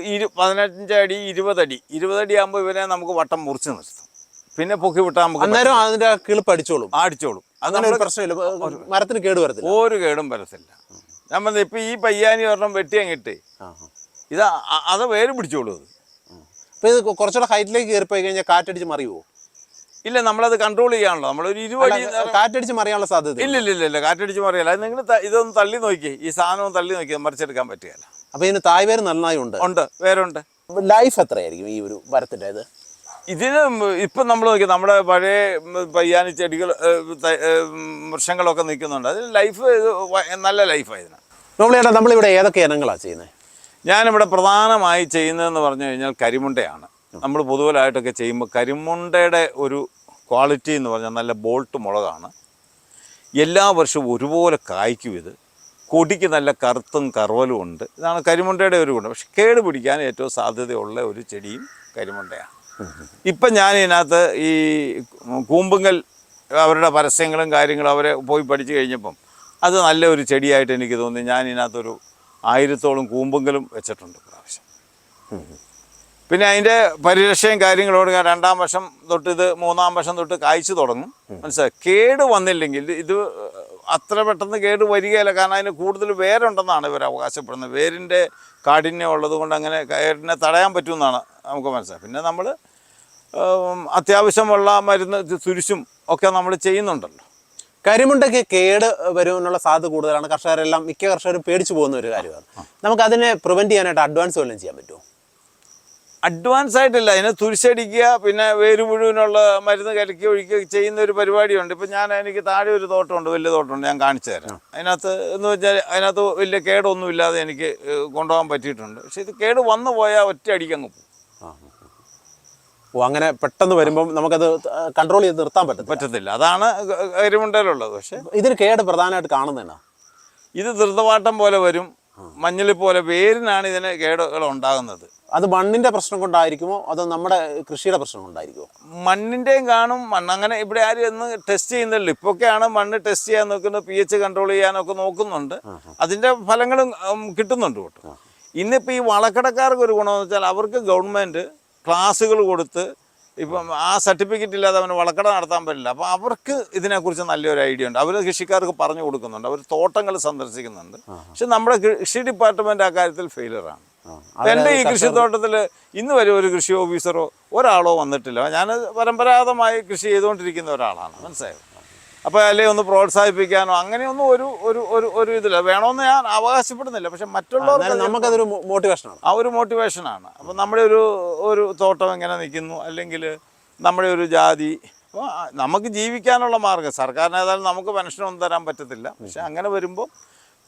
15 അടി 20 അടി ആകുമ്പോൾ ഇവനെ നമുക്ക് വട്ടം മുറിച്ച് നിർത്തും. പിന്നെ പൊക്കി വിട്ടാൽ നമുക്ക് അന്നേരം അതിൻ്റെ കിളിപ്പ് അടിച്ചോളും. അങ്ങനെ ഒരു പ്രശ്നമില്ല, മരത്തിന് കേട് വരത്തില്ല. ഒരു കേടും വരത്തില്ല. ഞാൻ പറഞ്ഞത് ഇപ്പം ഈ പയ്യാനി ഒരെണ്ണം വെട്ടിയങ്ങിട്ട് അത് വേര് പിടിച്ചോളൂ. അത് അപ്പോൾ ഇത് കുറച്ചുകൂടെ ഹൈറ്റിലേക്ക് കയറിപ്പോയി കഴിഞ്ഞാൽ കാറ്റടിച്ച് മറിയുമോ? ഇല്ല, നമ്മളത് കൺട്രോൾ ചെയ്യാണല്ലോ. നമ്മളൊരു 20 അടി കാറ്റടിച്ച് മറിയാനുള്ള സാധ്യത ഇല്ല, കാറ്റടിച്ച് മറിയല്ല. അത് നിങ്ങൾ ഇതൊന്ന് തള്ളി നോക്കി, ഈ സാധനം തള്ളി നോക്കി മറിച്ചെടുക്കാൻ പറ്റുകയില്ല. അപ്പോൾ ഇതിന് തായ്വേര് നന്നായി ഉണ്ട്. വേരുണ്ട്. ലൈഫ് എത്രയായിരിക്കും ഈ ഒരു മരത്തിൻ്റെ? ഇതിന് ഇപ്പം നമ്മൾ നോക്കി നമ്മുടെ പഴയ പയ്യാനി ചെടികൾ വൃക്ഷങ്ങളൊക്കെ നിൽക്കുന്നുണ്ട്. അതിന് ലൈഫ് നല്ല ലൈഫായിരുന്നു. നോർമലി നമ്മളിവിടെ ഏതൊക്കെ ഇനങ്ങളാണ് ചെയ്യുന്നത്? ഞാനിവിടെ പ്രധാനമായി ചെയ്യുന്നതെന്ന് പറഞ്ഞു കഴിഞ്ഞാൽ കരിമുണ്ടയാണ്. നമ്മൾ പൊതുവലായിട്ടൊക്കെ ചെയ്യുമ്പോൾ കരിമുണ്ടയുടെ ഒരു ക്വാളിറ്റി എന്ന് പറഞ്ഞാൽ നല്ല ബോൾട്ട് മുളകാണ്. എല്ലാ വർഷവും ഒരുപോലെ കായ്ക്കും. ഇത് കൊടിക്ക് നല്ല കറുത്തും കറുവലും ഉണ്ട്. ഇതാണ് കരിമുണ്ടയുടെ ഒരു ഗുണം. പക്ഷെ കേട് പിടിക്കാൻ ഏറ്റവും സാധ്യതയുള്ള ഒരു ചെടിയും കരിമുണ്ടയാണ്. ഇപ്പം ഞാൻ ഇതിനകത്ത് ഈ കൂമ്പുങ്കൽ അവരുടെ പരസ്യങ്ങളും കാര്യങ്ങളും അവരെ പോയി പഠിച്ചു കഴിഞ്ഞപ്പം അത് നല്ലൊരു ചെടിയായിട്ട് എനിക്ക് തോന്നി. ഞാൻ ഇതിനകത്തൊരു 1000-ഓളം കൂമ്പുങ്കലും വെച്ചിട്ടുണ്ട് പ്രാവശ്യം. പിന്നെ അതിൻ്റെ പരിരക്ഷയും കാര്യങ്ങളോട് 2-ാം വർഷം തൊട്ട് ഇത് 3-ാം വർഷം തൊട്ട് കായ്ച്ചു തുടങ്ങും. മനസ്സിലായി? കേട് വന്നില്ലെങ്കിൽ ഇത് അത്ര പെട്ടെന്ന് കേട് വരികയില്ല. കാരണം അതിന് കൂടുതൽ വേരുണ്ടെന്നാണ് ഇവർ അവകാശപ്പെടുന്നത്. വേരിൻ്റെ കാഠിന്യം ഉള്ളത് കൊണ്ട് അങ്ങനെ കേടിനെ തടയാൻ പറ്റുമെന്നാണ് നമുക്ക് മനസ്സിലായി. പിന്നെ നമ്മൾ അത്യാവശ്യമുള്ള മരുന്ന് തുരിശും ഒക്കെ നമ്മൾ ചെയ്യുന്നുണ്ടല്ലോ. കരിമുണ്ടയ്ക്ക് കേട് വരുമെന്നുള്ള സാധ്യത കൂടുതലാണ്. മിക്ക കർഷകരും പേടിച്ചു പോകുന്ന ഒരു കാര്യമാണ്. നമുക്കതിനെ പ്രിവെൻറ്റ് ചെയ്യാനായിട്ട് അഡ്വാൻസ് വല്ലതും ചെയ്യാൻ പറ്റുമോ? അഡ്വാൻസ് ആയിട്ടില്ല, അതിനെ തുരിശടിക്കുക, പിന്നെ വേര് മുഴുവനുള്ള മരുന്ന് കലക്കി ഒഴിക്കുക ചെയ്യുന്ന ഒരു പരിപാടിയുണ്ട്. ഇപ്പം എനിക്ക് താഴെ ഒരു തോട്ടമുണ്ട്, വലിയ തോട്ടമുണ്ട്, ഞാൻ കാണിച്ചു തരാം. അതിനകത്ത് എന്ന് വെച്ചാൽ അതിനകത്ത് വലിയ കേടൊന്നും ഇല്ലാതെ എനിക്ക് കൊണ്ടുപോകാൻ പറ്റിയിട്ടുണ്ട്. പക്ഷെ ഇത് കേട് വന്നു പോയാൽ ഒറ്റ അടിക്ക് അങ്ങ് പോകും. ഓ, അങ്ങനെ പെട്ടെന്ന് വരുമ്പം നമുക്കത് കൺട്രോൾ ചെയ്ത് നിർത്താൻ പറ്റത്തില്ല. അതാണ് കരിമുണ്ടയിലുള്ളത്. പക്ഷെ ഇതിന് കേട് പ്രധാനമായിട്ട് കാണുന്നതാണ്, ഇത് ധൃതവാട്ടം പോലെ വരും, മഞ്ഞൾ പോലെ വേരിനാണ് ഇതിന് കേടുകൾ ഉണ്ടാകുന്നത്. അത് മണ്ണിന്റെ പ്രശ്നം കൊണ്ടായിരിക്കുമോ അതോ നമ്മുടെ കൃഷിയുടെ പ്രശ്നം കൊണ്ടായിരിക്കുമോ? മണ്ണിൻ്റെയും കാണും. അങ്ങനെ ഇവിടെ ആരും എന്ന് ടെസ്റ്റ് ചെയ്യുന്നില്ല. ഇപ്പൊക്കെയാണ് മണ്ണ് ടെസ്റ്റ് ചെയ്യാൻ നോക്കുന്നത്, pH കൺട്രോൾ ചെയ്യാനൊക്കെ നോക്കുന്നുണ്ട്. അതിൻ്റെ ഫലങ്ങളും കിട്ടുന്നുണ്ട് കേട്ടോ. ഇന്നിപ്പോൾ ഈ വളക്കടക്കാർക്ക് ഒരു ഗുണമെന്ന് വെച്ചാൽ അവർക്ക് ഗവൺമെൻറ് ക്ലാസ്സുകൾ കൊടുത്ത്, ഇപ്പം ആ സർട്ടിഫിക്കറ്റ് ഇല്ലാതെ അവന് വളക്കട നടത്താൻ പറ്റില്ല. അപ്പോൾ അവർക്ക് ഇതിനെക്കുറിച്ച് നല്ലൊരു ഐഡിയ ഉണ്ട്. അവർ കൃഷിക്കാർക്ക് പറഞ്ഞു കൊടുക്കുന്നുണ്ട്, അവർ തോട്ടങ്ങൾ സന്ദർശിക്കുന്നുണ്ട്. പക്ഷെ നമ്മുടെ കൃഷി ഡിപ്പാർട്ട്മെൻറ്റ് ആ കാര്യത്തിൽ ഫെയിലറാണ്. എൻ്റെ ഈ കൃഷിത്തോട്ടത്തിൽ ഇന്ന് വരെ ഒരു കൃഷി ഓഫീസറോ ഒരാളോ വന്നിട്ടില്ല. ഞാൻ പരമ്പരാഗതമായി കൃഷി ചെയ്തുകൊണ്ടിരിക്കുന്ന ഒരാളാണ്, മനസ്സിലായോ? അപ്പോൾ അല്ലെങ്കിൽ ഒന്ന് പ്രോത്സാഹിപ്പിക്കാനോ അങ്ങനെയൊന്നും ഒരു ഇതില്ല. വേണമെന്ന് ഞാൻ അവകാശപ്പെടുന്നില്ല. പക്ഷെ മറ്റുള്ളവർക്ക് നമുക്കതൊരു മോട്ടിവേഷനാണ്, ആ ഒരു മോട്ടിവേഷനാണ്. അപ്പം നമ്മുടെ ഒരു തോട്ടം എങ്ങനെ നിൽക്കുന്നു, അല്ലെങ്കിൽ നമ്മുടെ ഒരു ജാതി, അപ്പോൾ നമുക്ക് ജീവിക്കാനുള്ള മാർഗ്ഗം. സർക്കാരിന് ഏതായാലും നമുക്ക് പെൻഷനൊന്നും തരാൻ പറ്റത്തില്ല. പക്ഷെ അങ്ങനെ വരുമ്പോൾ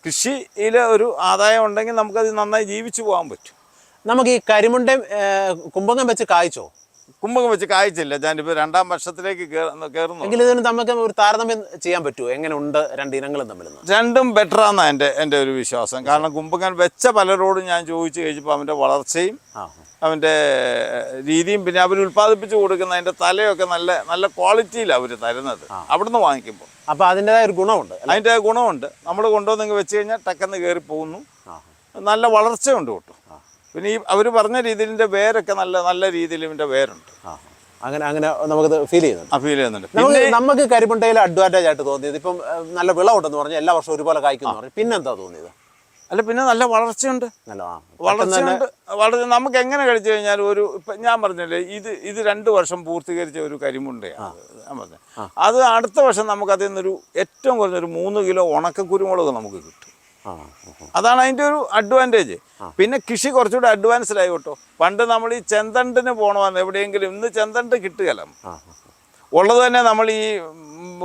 കൃഷിയിൽ ഒരു ആദായം ഉണ്ടെങ്കിൽ നമുക്കത് നന്നായി ജീവിച്ചു പോകാൻ പറ്റും. നമുക്ക് ഈ കരിമുണ്ടയും കുമ്പങ്ങം വെച്ച് കായ്ച്ചോ? കുമ്പകം വെച്ച് കായ്ച്ചില്ല. ഞാനിപ്പോൾ 2ാം വർഷത്തിലേക്ക് കയറുന്നു. എങ്കിലും ഇതിന് നമുക്ക് ഒരു താരതമ്യം ചെയ്യാൻ പറ്റുമോ? എങ്ങനെ ഉണ്ട് രണ്ട് ഇനങ്ങളും തമ്മിൽ? രണ്ടും ബെറ്ററാണെന്നാണ് എൻ്റെ ഒരു വിശ്വാസം. കാരണം കുമ്പകൻ വെച്ച പലരോടും ഞാൻ ചോദിച്ചു കഴിച്ചപ്പോൾ അവൻ്റെ വളർച്ചയും അവൻ്റെ രീതിയും, പിന്നെ അവർ ഉൽപ്പാദിപ്പിച്ച് കൊടുക്കുന്ന അതിൻ്റെ തലയൊക്കെ നല്ല നല്ല ക്വാളിറ്റിയിലാണ് അവർ തരുന്നത് അവിടുന്ന് വാങ്ങിക്കുമ്പോൾ. അപ്പോൾ അതിൻ്റെതായ ഒരു ഗുണമുണ്ട്, അതിൻ്റെ ഗുണമുണ്ട്. നമ്മൾ കൊണ്ടുവന്നെങ്കിൽ വെച്ച് കഴിഞ്ഞാൽ ടക്കെന്ന് കയറി പോകുന്നു, നല്ല വളർച്ചയുണ്ട് കേട്ടോ. പിന്നെ ഈ അവർ പറഞ്ഞ രീതിയിലിൻ്റെ വേരൊക്കെ നല്ല രീതിയിൽ ഇതിൻ്റെ വേരുണ്ട്. അങ്ങനെ നമുക്കത് ഫീൽ ചെയ്യുന്നുണ്ട്. ഫീൽ ചെയ്യുന്നുണ്ട്. നമുക്ക് കരിമുണ്ടയിൽ അഡ്വാൻറ്റേജ് ആയിട്ട് തോന്നിയത് ഇപ്പം നല്ല വിളവുണ്ടെന്ന് പറഞ്ഞാൽ എല്ലാ വർഷവും ഒരുപോലെ കായ്ക്കുന്നു പറഞ്ഞു. പിന്നെന്താ തോന്നിയത്? അല്ല, പിന്നെ നല്ല വളർച്ചയുണ്ട്. വളർച്ചയുണ്ട്. നമുക്ക് എങ്ങനെ കഴിച്ചു കഴിഞ്ഞാൽ ഇപ്പം ഞാൻ പറഞ്ഞില്ലേ, ഇത് 2 വർഷം പൂർത്തീകരിച്ച ഒരു കരിമുണ്ടയാണ് ഞാൻ പറഞ്ഞത്. അത് അടുത്ത വർഷം നമുക്ക് അതിൽ നിന്നൊരു ഏറ്റവും കുറഞ്ഞൊരു 3 കിലോ ഉണക്ക കുരുമുളക് നമുക്ക് കിട്ടും. അതാണ് അതിൻ്റെ ഒരു അഡ്വാൻറ്റേജ്. പിന്നെ കൃഷി കുറച്ചുകൂടെ അഡ്വാൻസ്ഡായി കേട്ടോ. പണ്ട് നമ്മൾ ഈ ചെന്തണ്ടിന് പോകണമെന്ന് എവിടെയെങ്കിലും, ഇന്ന് ചെന്തണ്ട് കിട്ടുകയല്ല. ഉള്ളത് തന്നെ നമ്മൾ ഈ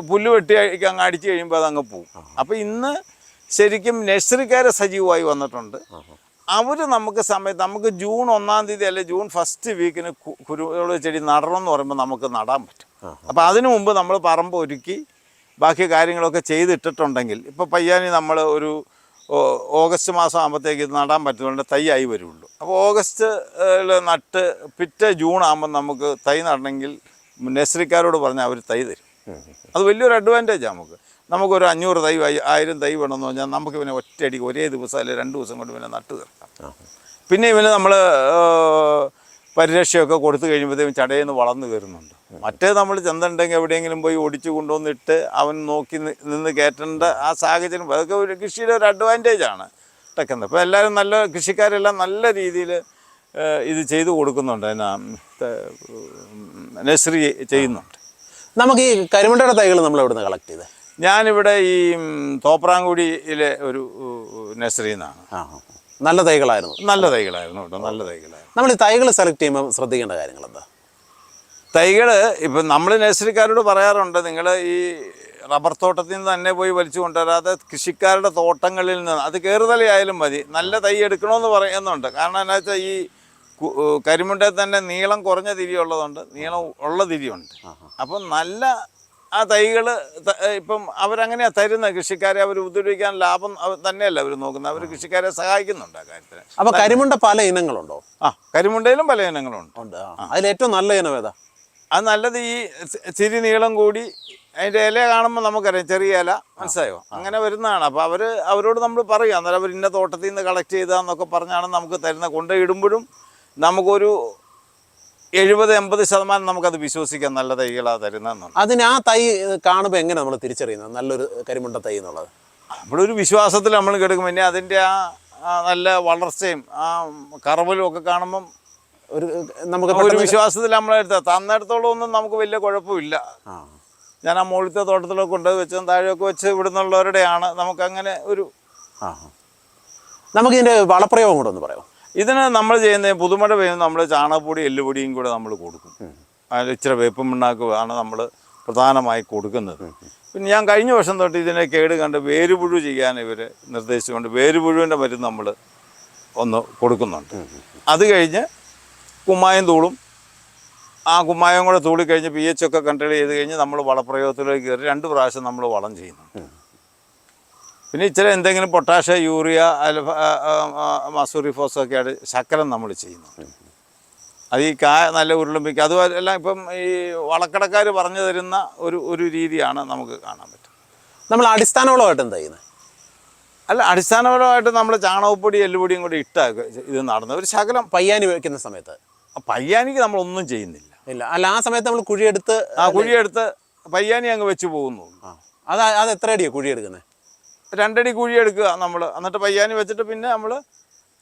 പുല്ല് വെട്ടി അങ്ങ് അടിച്ചു കഴിയുമ്പോൾ അതങ്ങ് പോവും. അപ്പോൾ ഇന്ന് ശരിക്കും നഴ്സറിക്കാർ സജീവമായി വന്നിട്ടുണ്ട്. അവർ നമുക്ക് ജൂൺ 1-ാം തീയതി അല്ലെ ജൂൺ 1st വീക്കിന് കുരുമുളക് ചെടി നടണമെന്ന് പറയുമ്പോൾ നമുക്ക് നടാൻ പറ്റും. അപ്പോൾ അതിനു മുമ്പ് നമ്മൾ പറമ്പ് ഒരുക്കി ബാക്കി കാര്യങ്ങളൊക്കെ ചെയ്തിട്ടിട്ടുണ്ടെങ്കിൽ, ഇപ്പോൾ പയ്യാനി നമ്മൾ ഒരു ഓഗസ്റ്റ് മാസം ആകുമ്പോഴത്തേക്ക് ഇത് നടാൻ പറ്റുന്നുണ്ട്, തൈയായി വരുള്ളൂ. അപ്പോൾ ഓഗസ്റ്റിൽ നട്ട് പിറ്റേ ജൂൺ ആകുമ്പോൾ നമുക്ക് തൈ നടണമെങ്കിൽ നഴ്സറിക്കാരോട് പറഞ്ഞാൽ അവർ തൈ തരും. അത് വലിയൊരു അഡ്വാൻറ്റേജാണ്. നമുക്കൊരു 500 തൈ 1000 തൈ വേണമെന്ന് പറഞ്ഞാൽ നമുക്ക് പിന്നെ ഒറ്റയടി ഒരേ ദിവസം അല്ലെങ്കിൽ 2 ദിവസം കൊണ്ട് പിന്നെ നട്ട് തീർക്കാം. പിന്നെ ഇവന് നമ്മൾ പരിരക്ഷയൊക്കെ കൊടുത്തു കഴിയുമ്പോഴത്തേക്കും ചടയിൽ നിന്ന് വളർന്നു കയറുന്നുണ്ട്. മറ്റേ നമ്മൾ ചെന്നുണ്ടെങ്കിൽ എവിടെയെങ്കിലും പോയി ഒടിച്ചു കൊണ്ടുവന്നിട്ട് അവൻ നോക്കി നിന്ന് കയറ്റേണ്ട ആ സാഹചര്യം, അതൊക്കെ ഒരു കൃഷിയുടെ ഒരു അഡ്വാൻറ്റേജാണ് ടെക്കുന്നത്. അപ്പോൾ എല്ലാവരും കൃഷിക്കാരെല്ലാം നല്ല രീതിയിൽ ഇത് ചെയ്തു കൊടുക്കുന്നുണ്ട്. നഴ്സറി ചെയ്യുന്നുണ്ട്. നമുക്ക് ഈ കരിമുണ്ടയുടെ തൈകൾ നമ്മൾ എവിടെ നിന്ന് കളക്ട് ചെയ്തത്? ഞാനിവിടെ ഈ തോപ്രാങ്കുടിയിലെ ഒരു നഴ്സറിയിൽ നിന്നാണ്. നല്ല തൈകളായിരുന്നു? നല്ല തൈകളായിരുന്നു കേട്ടോ, നല്ല തൈകളായിരുന്നു. നമ്മൾ ഈ തൈകൾ സെലക്ട് ചെയ്യുമ്പോൾ ശ്രദ്ധിക്കേണ്ട കാര്യങ്ങൾ എന്താ? തൈകൾ ഇപ്പം നമ്മൾ നഴ്സറിക്കാരോട് പറയാറുണ്ട്, നിങ്ങൾ ഈ റബ്ബർ തോട്ടത്തിൽ നിന്ന് തന്നെ പോയി വലിച്ചു കൊണ്ടുവരാതെ കൃഷിക്കാരുടെ തോട്ടങ്ങളിൽ നിന്ന്, അത് കയറുതലയായാലും മതി, നല്ല തൈ എടുക്കണമെന്ന് പറയുന്നുണ്ട്. കാരണം എന്താ വെച്ചാൽ ഈ കരിമുണ്ടയിൽ തന്നെ നീളം കുറഞ്ഞ തിരിയുള്ളതുണ്ട്, നീളം ഉള്ള തിരിയുണ്ട്. അപ്പം നല്ല ആ തൈകൾ ഇപ്പം അവരങ്ങനെയാണ് തരുന്നത്. കൃഷിക്കാരെ അവർ ഉപദ്രവിക്കാൻ ലാഭം തന്നെയല്ല അവർ നോക്കുന്നത്, അവർ കൃഷിക്കാരെ സഹായിക്കുന്നുണ്ട് ആ കാര്യത്തിന്. അപ്പോൾ കരിമുണ്ട പല ഇനങ്ങളുണ്ടോ? കരിമുണ്ടയിലും പല ഇനങ്ങളുണ്ട്. അതിൽ ഏറ്റവും നല്ല ഇനം ഏതാ? അത് നല്ലത് ഈ ചിരി നീളം കൂടി അതിൻ്റെ ഇല കാണുമ്പോൾ നമുക്കറിയാം, ചെറിയ ഇല, മനസ്സിലായോ, അങ്ങനെ വരുന്നതാണ്. അപ്പോൾ അവരോട് നമ്മൾ പറയുക, അന്നേരം അവർ ഇന്ന തോട്ടത്തിൽ നിന്ന് കളക്ട് ചെയ്താന്നൊക്കെ പറഞ്ഞാണ് നമുക്ക് തരുന്നത്. കൊണ്ടുപോയിടുമ്പോഴും നമുക്കൊരു 70-80% നമുക്കത് വിശ്വസിക്കാം, നല്ല തൈകളാണ് തരുന്നതെന്നുള്ളത്. അതിന് ആ തൈ കാണുമ്പോൾ എങ്ങനെ നമ്മൾ തിരിച്ചറിയുന്നത് നല്ലൊരു കരിമുണ്ട തൈ എന്നുള്ളത്? നമ്മളൊരു വിശ്വാസത്തിൽ നമ്മൾ കിടക്കും. പിന്നെ അതിൻ്റെ ആ നല്ല വളർച്ചയും ആ കറവലും ഒക്കെ കാണുമ്പം ഒരു വിശ്വാസത്തിൽ നമ്മളെടുത്ത തന്നിടത്തോളം ഒന്നും നമുക്ക് വലിയ കുഴപ്പമില്ല. ഞാൻ ആ മുകളിലത്തെ തോട്ടത്തിലൊക്കെ കൊണ്ട് വെച്ചും താഴെയൊക്കെ വെച്ച് ഇവിടുന്നുള്ളവരുടെയാണ്. നമുക്കങ്ങനെ ഒരു നമുക്കിതിൻ്റെ വളപ്രയോഗം കൂടെ ഒന്ന് പറയാം. ഇതിന് നമ്മൾ ചെയ്യുന്നത് പുതുമഴ പെയ്യുമ്പോൾ നമ്മൾ ചാണകപ്പൊടി എല്ലുപൊടിയും കൂടെ നമ്മൾ കൊടുക്കും. അതിൽ ഇച്ചിരി വേപ്പും പിണ്ണാക്കും ആണ് നമ്മൾ പ്രധാനമായി കൊടുക്കുന്നത്. പിന്നെ ഞാൻ കഴിഞ്ഞ വർഷം തൊട്ട് ഇതിനെ കേട് കണ്ട് വേരുപുഴു ചെയ്യാൻ ഇവർ നിർദ്ദേശിച്ചുകൊണ്ട് വേരുപുഴുവിൻ്റെ മരുന്ന് നമ്മൾ ഒന്ന് കൊടുക്കുന്നുണ്ട്. അത് കഴിഞ്ഞ് കുമ്മായം തൂളും, ആ കുമ്മായം കൂടെ തൂളിക്കഴിഞ്ഞ് pH ഒക്കെ കൺട്രോൾ ചെയ്ത് കഴിഞ്ഞ് നമ്മൾ വളപ്രയോഗത്തിലേക്ക് കയറി 2 പ്രാവശ്യം നമ്മൾ വളം ചെയ്യുന്നുണ്ട്. പിന്നെ ഇച്ചിരി എന്തെങ്കിലും പൊട്ടാഷ്, യൂറിയ, മസൂറിഫോസൊക്കെ ആയിട്ട് ശകലം നമ്മൾ ചെയ്യുന്നുണ്ട്. അത് ഈ കായ നല്ല ഉരുളുമ്പിക്കുക അതുമെല്ലാം ഇപ്പം ഈ വളക്കടക്കാർ പറഞ്ഞു തരുന്ന ഒരു രീതിയാണ് നമുക്ക് കാണാൻ പറ്റും. നമ്മൾ അടിസ്ഥാനവളമായിട്ട് എന്താ ചെയ്യുന്നത്? അല്ല, അടിസ്ഥാനപരമായിട്ട് നമ്മൾ ചാണകപ്പൊടി എല്ലുപൊടിയും കൂടി ഇട്ടാ ഇത് നടന്നത്. ഒരു ശകലം പയ്യാനി വെക്കുന്ന സമയത്ത് പയ്യാനിക്ക് നമ്മളൊന്നും ചെയ്യുന്നില്ല. ഇല്ല, അല്ല ആ സമയത്ത് നമ്മൾ കുഴിയെടുത്ത് കുഴിയെടുത്ത് പയ്യാനി അങ്ങ് വെച്ച് പോകുന്നു. അത് എത്ര അടിയാണ് കുഴിയെടുക്കുന്നത്? 2 അടി കുഴി എടുക്കുക നമ്മൾ, എന്നിട്ട് പയ്യാനി വെച്ചിട്ട് പിന്നെ നമ്മൾ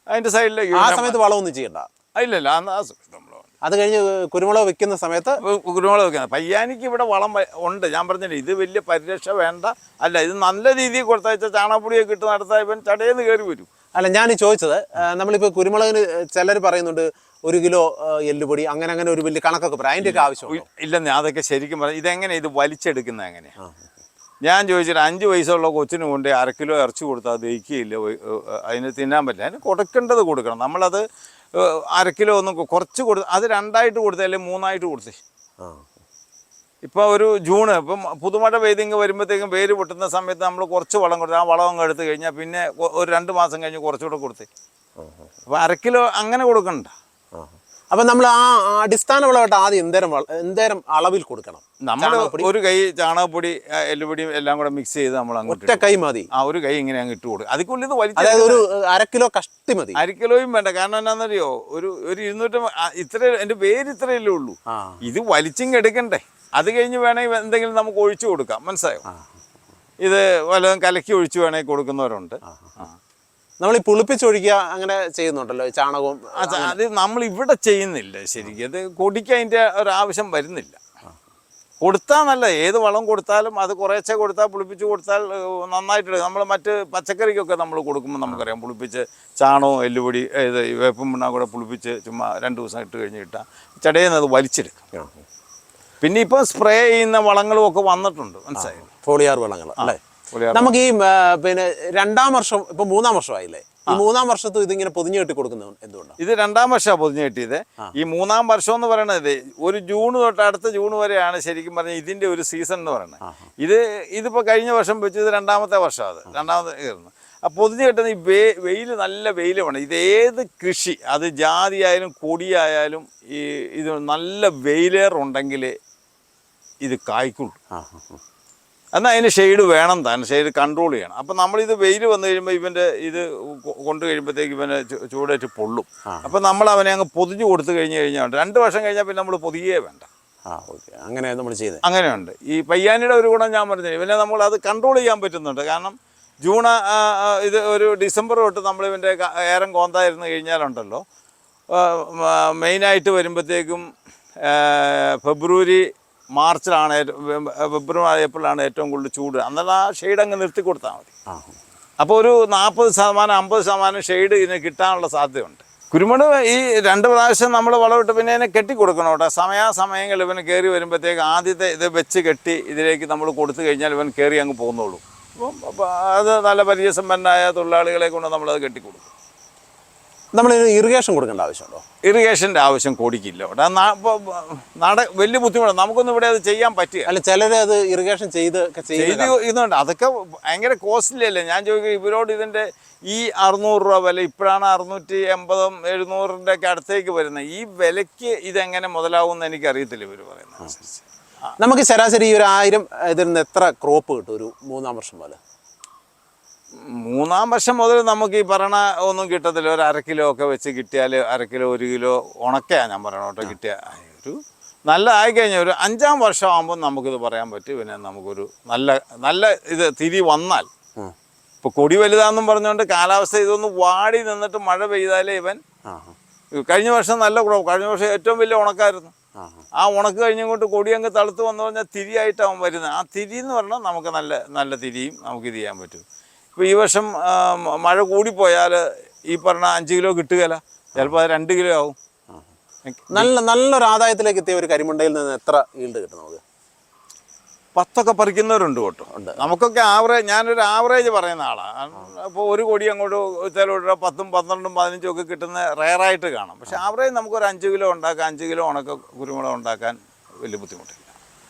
അതിൻ്റെ സൈഡിലേക്ക്. ആ സമയത്ത് വളമൊന്നും ചെയ്യണ്ട? ഇല്ലല്ല, ആ സമയത്ത് നമ്മൾ അത് കഴിഞ്ഞ് കുരുമുളക് വെക്കുന്ന സമയത്ത് കുരുമുളക് വെക്കുന്നത്. പയ്യാനിക്ക് ഇവിടെ വളം ഉണ്ട്. ഞാൻ പറഞ്ഞില്ല, ഇത് വലിയ പരിരക്ഷ വേണ്ട. അല്ല, ഇത് നല്ല രീതിയിൽ കൊടുത്തയച്ചാൽ ചാണകപ്പൊടിയൊക്കെ ഇട്ട് നടത്താൻ ഇവൻ ചടയെന്ന് കയറി വരും. അല്ല, ഞാൻ ചോദിച്ചത് നമ്മളിപ്പോൾ കുരുമുളകിന് ചിലർ പറയുന്നുണ്ട് 1 കിലോ എല്ലുപൊടി അങ്ങനെ ഒരു വലിയ കണക്കൊക്കെ പറയാം, അതിൻ്റെയൊക്കെ ആവശ്യം ഇല്ലെന്ന്. അതൊക്കെ ശരിക്കും പറയാം. ഇതെങ്ങനെ ഇത് വലിച്ചെടുക്കുന്നത് എങ്ങനെയാണ്? ഞാൻ ചോദിച്ചിട്ട് 5 വയസ്സുള്ള കൊച്ചിന് കൊണ്ട് 1/2 കിലോ ഇറച്ചി കൊടുത്താൽ അത് ദഹിക്കുകയില്ല, അതിന് തിന്നാൻ പറ്റില്ല. അതിന് കൊടുക്കേണ്ടത് കൊടുക്കണം. നമ്മളത് 1/2 കിലോ ഒന്നും കുറച്ച് അത് 2ആയിട്ട് കൊടുത്തേ, അല്ലെങ്കിൽ 3ആയിട്ട് കൊടുത്തേ. ഇപ്പോൾ ഒരു ജൂണ് ഇപ്പം പുതുമഴ പെയ്തിങ്ങ് വരുമ്പോഴത്തേക്കും വേര് പൊട്ടുന്ന സമയത്ത് നമ്മൾ കുറച്ച് വളം കൊടുത്ത് ആ വളം അങ്ങ് എടുത്തു കഴിഞ്ഞാൽ പിന്നെ ഒരു 2 മാസം കഴിഞ്ഞ് കുറച്ചുകൂടെ കൊടുത്തേ. അപ്പോൾ 1/2 കിലോ അങ്ങനെ കൊടുക്കണ്ട. അപ്പം നമ്മൾ ആ അടിസ്ഥാന വളമായിട്ട് ആദ്യം എന്തേരം അളവിൽ കൊടുക്കണം? നമ്മൾ ഒരു കൈ ചാണകപ്പൊടി എല്ലുപൊടിയും എല്ലാം കൂടെ മിക്സ് ചെയ്ത് നമ്മൾ അങ്ങോട്ട് ഒറ്റ കൈ മതി. ഒരു കൈ ഇങ്ങനെ അങ്ങ് ഇട്ട് കൊടുക്കും. അതിക്കുള്ളിൽ ഇത് വലിയ അതായത് ഒരു 1/2 കിലോ കഷ്ടി മതി. 1/2 കിലോയും വേണ്ട. കാരണം എന്നാന്നറിയോ, ഒരു 200 ഇത്ര എൻ്റെ പേര് ഇത്രയല്ലേ ഉള്ളൂ. ഇത് വലിച്ചിങ് എടുക്കണ്ടേ. അത് കഴിഞ്ഞ് വേണമെങ്കിൽ എന്തെങ്കിലും നമുക്ക് ഒഴിച്ചു കൊടുക്കാം. മനസ്സിലായോ? ഇത് വല്ലതും കലക്കി ഒഴിച്ച് വേണമെങ്കിൽ കൊടുക്കുന്നവരുണ്ട്. നമ്മൾ ഈ പുളിപ്പിച്ചൊഴിക്കുക അങ്ങനെ ചെയ്യുന്നുണ്ടല്ലോ ചാണകവും. അത് നമ്മൾ ഇവിടെ ചെയ്യുന്നില്ല ശരിക്കും. അത് കൊടിക്ക് അതിൻ്റെ ഒരാവശ്യം വരുന്നില്ല. കൊടുത്താൽ നല്ല, ഏത് വളം കൊടുത്താലും അത് കുറേശ്ശെ കൊടുത്താൽ, പുളിപ്പിച്ച് കൊടുത്താൽ നന്നായിട്ട്. നമ്മൾ മറ്റ് പച്ചക്കറിക്കൊക്കെ നമ്മൾ കൊടുക്കുമ്പോൾ നമുക്കറിയാം, പുളിപ്പിച്ച് ചാണകവും എല്ലുപൊടി ഇത് വേപ്പും പിണ്ണാക്കും കൂടെ പുളിപ്പിച്ച് ചുമ്മാ 2 ദിവസം ഇട്ട് കഴിഞ്ഞ് ഇട്ടാൽ ചടയെന്ന് അത് വലിച്ചെടുക്കും. പിന്നെ ഇപ്പം സ്പ്രേ ചെയ്യുന്ന വളങ്ങളും ഒക്കെ വന്നിട്ടുണ്ട്. മനസ്സിലായി? ഫോളിയാർ വളങ്ങൾ അല്ലേ? നമുക്ക് ഈ പിന്നെ 2ാം വർഷം, ഇപ്പൊ 3ാം വർഷമായില്ലേ, ഈ 3ാം വർഷത്തും ഇതിങ്ങനെ പൊതിഞ്ഞു കെട്ടി കൊടുക്കുന്നത് എന്തുകൊണ്ടാണ്? ഇത് 2ാം വർഷമാണ് പൊതിഞ്ഞു കെട്ടിയത്. ഈ 3ാം വർഷം എന്ന് പറയുന്നത് ഒരു ജൂൺ തൊട്ട് അടുത്ത ജൂൺ വരെയാണ് ശരിക്കും പറഞ്ഞാൽ ഇതിന്റെ ഒരു സീസൺ എന്ന് പറയുന്നത്. ഇതിപ്പോ കഴിഞ്ഞ വർഷം വെച്ച് ഇത് 2ാമത്തെ വർഷമാണ്. അത് 2ാമത്തെ കയറുന്നു. ആ പൊതിഞ്ഞു കെട്ടുന്ന ഈ വെയിൽ, നല്ല വെയിൽ വേണം. ഇതേത് കൃഷി, അത് ജാതിയായാലും കൊടിയായാലും ഇത് നല്ല വെയിലേറുണ്ടെങ്കിൽ ഇത് കായ്ക്കുള്ളൂ. എന്നാൽ അതിന് ഷെയ്ഡ് വേണം താൻ, ഷെയ്ഡ് കൺട്രോൾ ചെയ്യണം. അപ്പം നമ്മളിത് വെയിൽ വന്നു കഴിയുമ്പോൾ ഇവൻ്റെ ഇത് കൊണ്ട് കഴിയുമ്പോഴത്തേക്ക് ഇവനെ ചൂടേറ്റ് പൊള്ളും. അപ്പം നമ്മൾ അവനെ അങ്ങ് പൊതിഞ്ഞ് കൊടുത്തു കഴിഞ്ഞാൽ 2 വർഷം കഴിഞ്ഞാൽ പിന്നെ നമ്മൾ പൊതിയേ വേണ്ട. അങ്ങനെ നമ്മൾ ചെയ്തത് അങ്ങനെയുണ്ട്. ഈ പയ്യാനിയുടെ ഒരു ഗുണം ഞാൻ പറഞ്ഞത്, ഇവനെ നമ്മൾ അത് കൺട്രോൾ ചെയ്യാൻ പറ്റുന്നുണ്ട്. കാരണം ഇത് ഒരു ഡിസംബർ തൊട്ട് നമ്മളിവൻ്റെ ഏറം കോന്തായിരുന്നു കഴിഞ്ഞാലുണ്ടല്ലോ, മെയിനായിട്ട് വരുമ്പോഴത്തേക്കും ഫെബ്രുവരി മാർച്ചിലാണ്, ഫെബ്രുവരി ഏപ്രിലാണ് ഏറ്റവും കൂടുതൽ ചൂട്. അന്നേരം ആ ഷെയ്ഡ് അങ്ങ് നിർത്തി കൊടുത്താൽ മതി. അപ്പോൾ ഒരു 40% 50% ഷെയ്ഡ് ഇതിന് കിട്ടാനുള്ള സാധ്യതയുണ്ട്. കുരുമുളക് ഈ 2 പ്രാവശ്യം നമ്മൾ വളമിട്ട് പിന്നെ ഇതിനെ കെട്ടി കൊടുക്കണം കേട്ടോ. സമയാസമയങ്ങളിൽ ഇവന് കയറി വരുമ്പോഴത്തേക്ക് ആദ്യത്തെ ഇത് വെച്ച് കെട്ടി ഇതിലേക്ക് നമ്മൾ കൊടുത്തു കഴിഞ്ഞാൽ ഇവൻ കയറി അങ്ങ് പോകുന്നുള്ളൂ. അപ്പം അത് നല്ല പരിചയസമ്പന്നരായ തൊഴിലാളികളെ കൊണ്ട് നമ്മളത് കെട്ടിക്കൊടുക്കും. നമ്മൾ ഇറിഗേഷൻ കൊടുക്കേണ്ട ആവശ്യമുണ്ടോ? ഇറിഗേഷൻ്റെ ആവശ്യം കൊടിക്കില്ല കേട്ടോ. വലിയ ബുദ്ധിമുട്ടാണ്. നമുക്കൊന്നും ഇവിടെ അത് ചെയ്യാൻ പറ്റുക. അല്ല, ചിലർ അത് ഇറിഗേഷൻ ചെയ്ത് ഇതുണ്ട്. അതൊക്കെ ഭയങ്കര കോസ്റ്റ്ലി അല്ലേ. ഞാൻ ചോദിക്കും, ഇവരോട് ഇതിൻ്റെ ഈ 600 രൂപ വില, ഇപ്പോഴാണ് 680-700 ഒക്കെ അടുത്തേക്ക് വരുന്നത്. ഈ വിലയ്ക്ക് ഇതെങ്ങനെ മുതലാവുമെന്ന് എനിക്കറിയത്തില്ല ഇവർ പറയുന്നത് അനുസരിച്ച്. നമുക്ക് ശരാശരി ഒരു 1000 ഇതിൽ നിന്ന് എത്ര ക്രോപ്പ് കിട്ടും ഒരു 3ാം വർഷം പോലെ? 3ാം വർഷം മുതൽ നമുക്ക് ഈ പറയണ ഒന്നും കിട്ടത്തില്ല. ഒരു 1/2 കിലോ ഒക്കെ വെച്ച് കിട്ടിയാൽ 1/2 കിലോ 1 കിലോ ഉണക്കയാണ് ഞാൻ പറയണ കേട്ടോ. കിട്ടിയാൽ ഒരു നല്ല ആയിക്കഴിഞ്ഞാൽ ഒരു 5ാം വർഷം ആകുമ്പോൾ നമുക്കിത് പറയാൻ പറ്റും. പിന്നെ നമുക്കൊരു നല്ല ഇത് തിരി വന്നാൽ, ഇപ്പോൾ കൊടി വലുതാണെന്നും പറഞ്ഞുകൊണ്ട് കാലാവസ്ഥ ഇതൊന്ന് വാടി നിന്നിട്ട് മഴ പെയ്താലേ ഇവൻ. കഴിഞ്ഞ വർഷം നല്ല കുറവ്, കഴിഞ്ഞ വർഷം ഏറ്റവും വലിയ ഉണക്കായിരുന്നു. ആ ഉണക്ക് കഴിഞ്ഞുകൊണ്ട് കൊടി അങ്ങ് തളുത്ത് വന്നു പറഞ്ഞാൽ തിരിയായിട്ടാവും വരുന്നത്. ആ തിരി എന്ന് പറഞ്ഞാൽ നമുക്ക് നല്ല തിരിയും നമുക്ക് ഇത് ചെയ്യാൻ പറ്റും. ഇപ്പോൾ ഈ വർഷം മഴ കൂടിപ്പോയാൽ ഈ പറഞ്ഞ 5 കിലോ കിട്ടുകയില്ല. ചിലപ്പോൾ അത് 2 കിലോ ആവും. നല്ലൊരു ആദായത്തിലേക്ക് എത്തിയ ഒരു കരിമുണ്ടയിൽ നിന്ന് എത്ര ഈൽഡ് കിട്ടും നമുക്ക്? 10 പറിക്കുന്നവരുണ്ട് കേട്ടോ. നമുക്കൊക്കെ ആവറേജ്, ഞാനൊരു ആവറേജ് പറയുന്ന ആളാണ്. അപ്പോൾ ഒരു കൊടി അങ്ങോട്ട് ചിലവിടെ 10, 12, 15 ഒക്കെ കിട്ടുന്ന റെയറായിട്ട് കാണാം. പക്ഷേ ആവറേജ് നമുക്കൊരു 5 കിലോ ഉണ്ടാക്കാൻ, 5 കിലോ ഉണക്ക കുരുമുളക് ഉണ്ടാക്കാൻ വലിയ ബുദ്ധിമുട്ടില്ല.